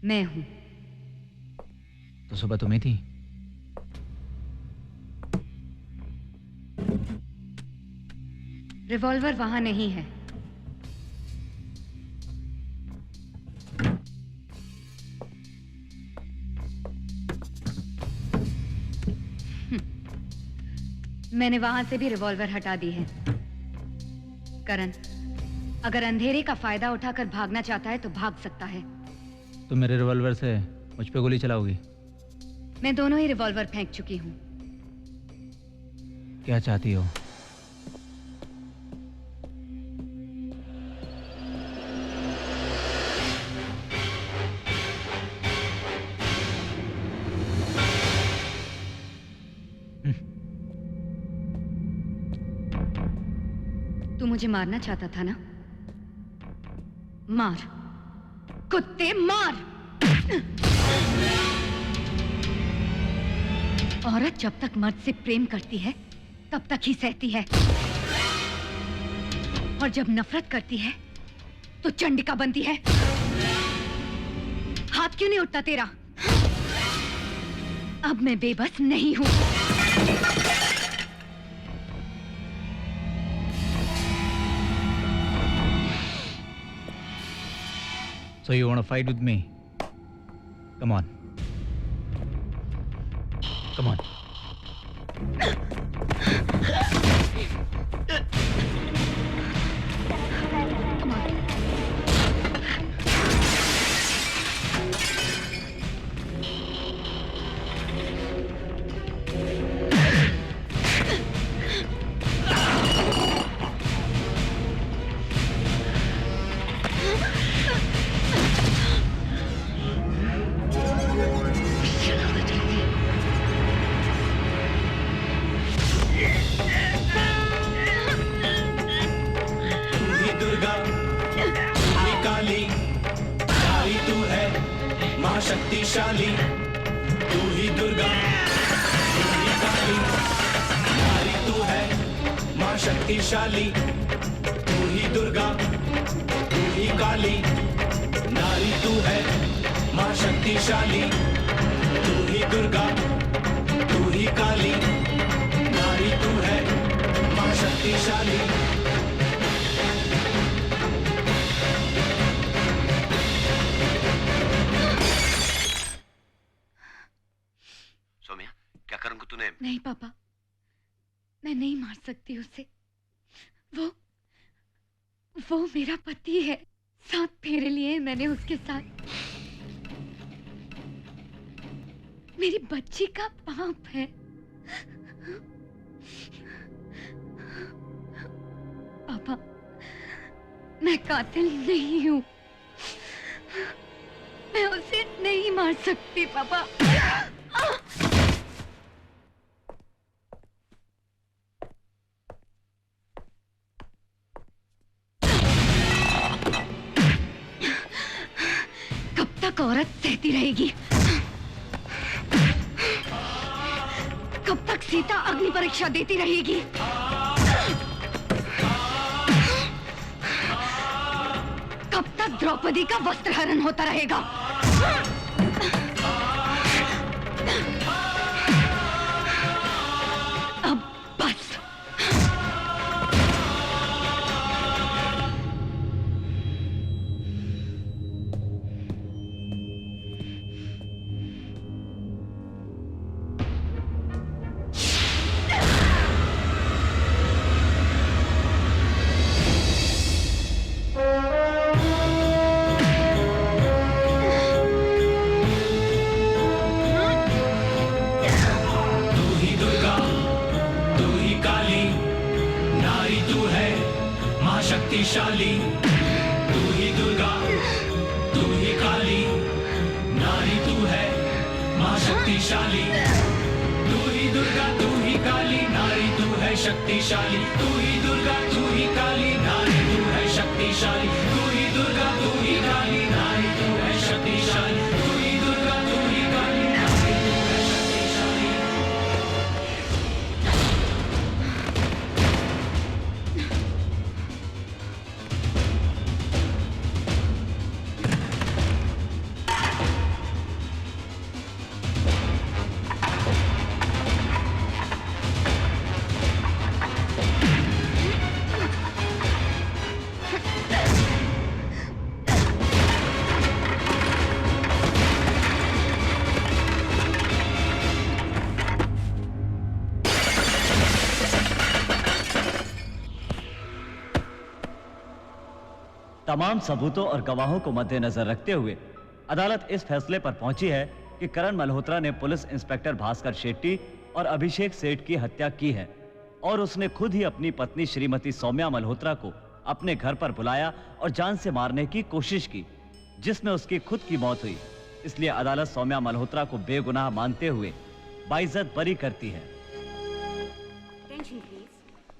मैं हूं। तो सुबह तुम्हें थी? रिवॉल्वर वहां नहीं है। मैंने वहां से भी रिवॉल्वर हटा दी है। करण, अगर अंधेरे का फायदा उठाकर भागना चाहता है तो भाग सकता है। तुम मेरे रिवॉल्वर से मुझ पे गोली चलाओगी? मैं दोनों ही रिवॉल्वर फेंक चुकी हूं। क्या चाहती हो? तू मुझे मारना चाहता था ना? मार कुत्ते, मार। औरत जब तक मर्द से प्रेम करती है तब तक ही सहती है, और जब नफरत करती है तो चंडिका बनती है। हाथ क्यों नहीं उठता तेरा? अब मैं बेबस नहीं हूं। So you want to fight with me? Come on. Come on. शक्तिशाली तू ही दुर्गा, तू ही काली, नारी तू है माँ शक्तिशाली। तू ही दुर्गा, तू ही काली, नारी तू है माँ शक्तिशाली। तू ही दुर्गा, तू ही काली, नारी तू है माँ शक्तिशाली। नहीं पापा, मैं नहीं मार सकती उसे। वो मेरा पति है। 7 फेरे लिए मैंने उसके साथ। मेरी बच्ची का बाप है। पापा, मैं कातिल नहीं हूँ। मैं उसे नहीं मार सकती पापा। कब तक औरत सहती रहेगी? कब तक सीता अग्नि परीक्षा देती रहेगी? कब तक द्रौपदी का वस्त्रहरण होता रहेगा? अब बस। शक्तिशाली, तू ही दुर्गा, तू ही काली, नारी तू है माँ शक्तिशाली। तू ही दुर्गा, तू ही काली, नारी तू है शक्तिशाली। तू ही दुर्गा, तू ही काली, नारी तू है शक्तिशाली। तू ही दुर्गा, तू ही काली, नारी तू है शक्तिशाली। तू ही दुर्गा, तू ही काली, नारी तू है शक्तिशाली। तमाम सबूतों और गवाहों को मद्देनजर रखते हुए अदालत इस फैसले पर पहुंची है कि करण मल्होत्रा ने पुलिस इंस्पेक्टर भास्कर शेट्टी और अभिषेक सेठ की हत्या की है और उसने खुद ही अपनी पत्नी श्रीमती सौम्या मल्होत्रा को अपने घर पर बुलाया और जान से मारने की कोशिश की, जिसमें उसकी खुद की मौत हुई। इसलिए अदालत सौम्या मल्होत्रा को बेगुनाह मानते हुए बाइज्जत बरी करती है। Attention please.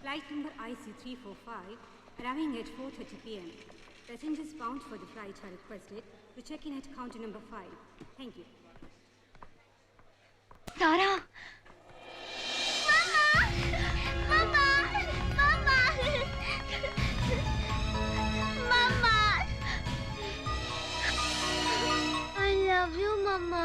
Flight number IC345 arriving at 4:30 p.m. Passengers bound for the flight are requested to check in at counter number 5. Thank you. सारा, Mama! Mama! Mama! I love you, Mama.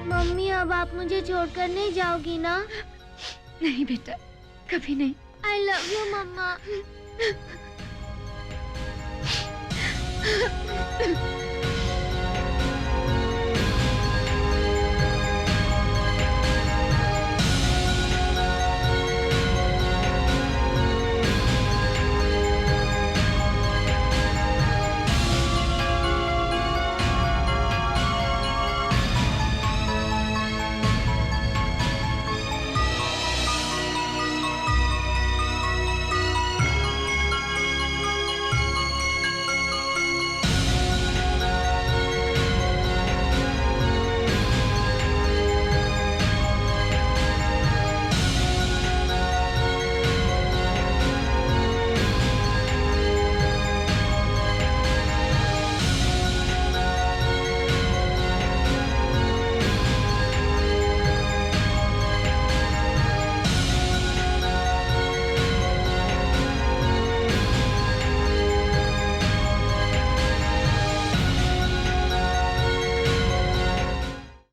Mummy, अब आप मुझे छोड़कर नहीं जाओगी ना? नहीं बेटा, कभी नहीं। I love you, mamma.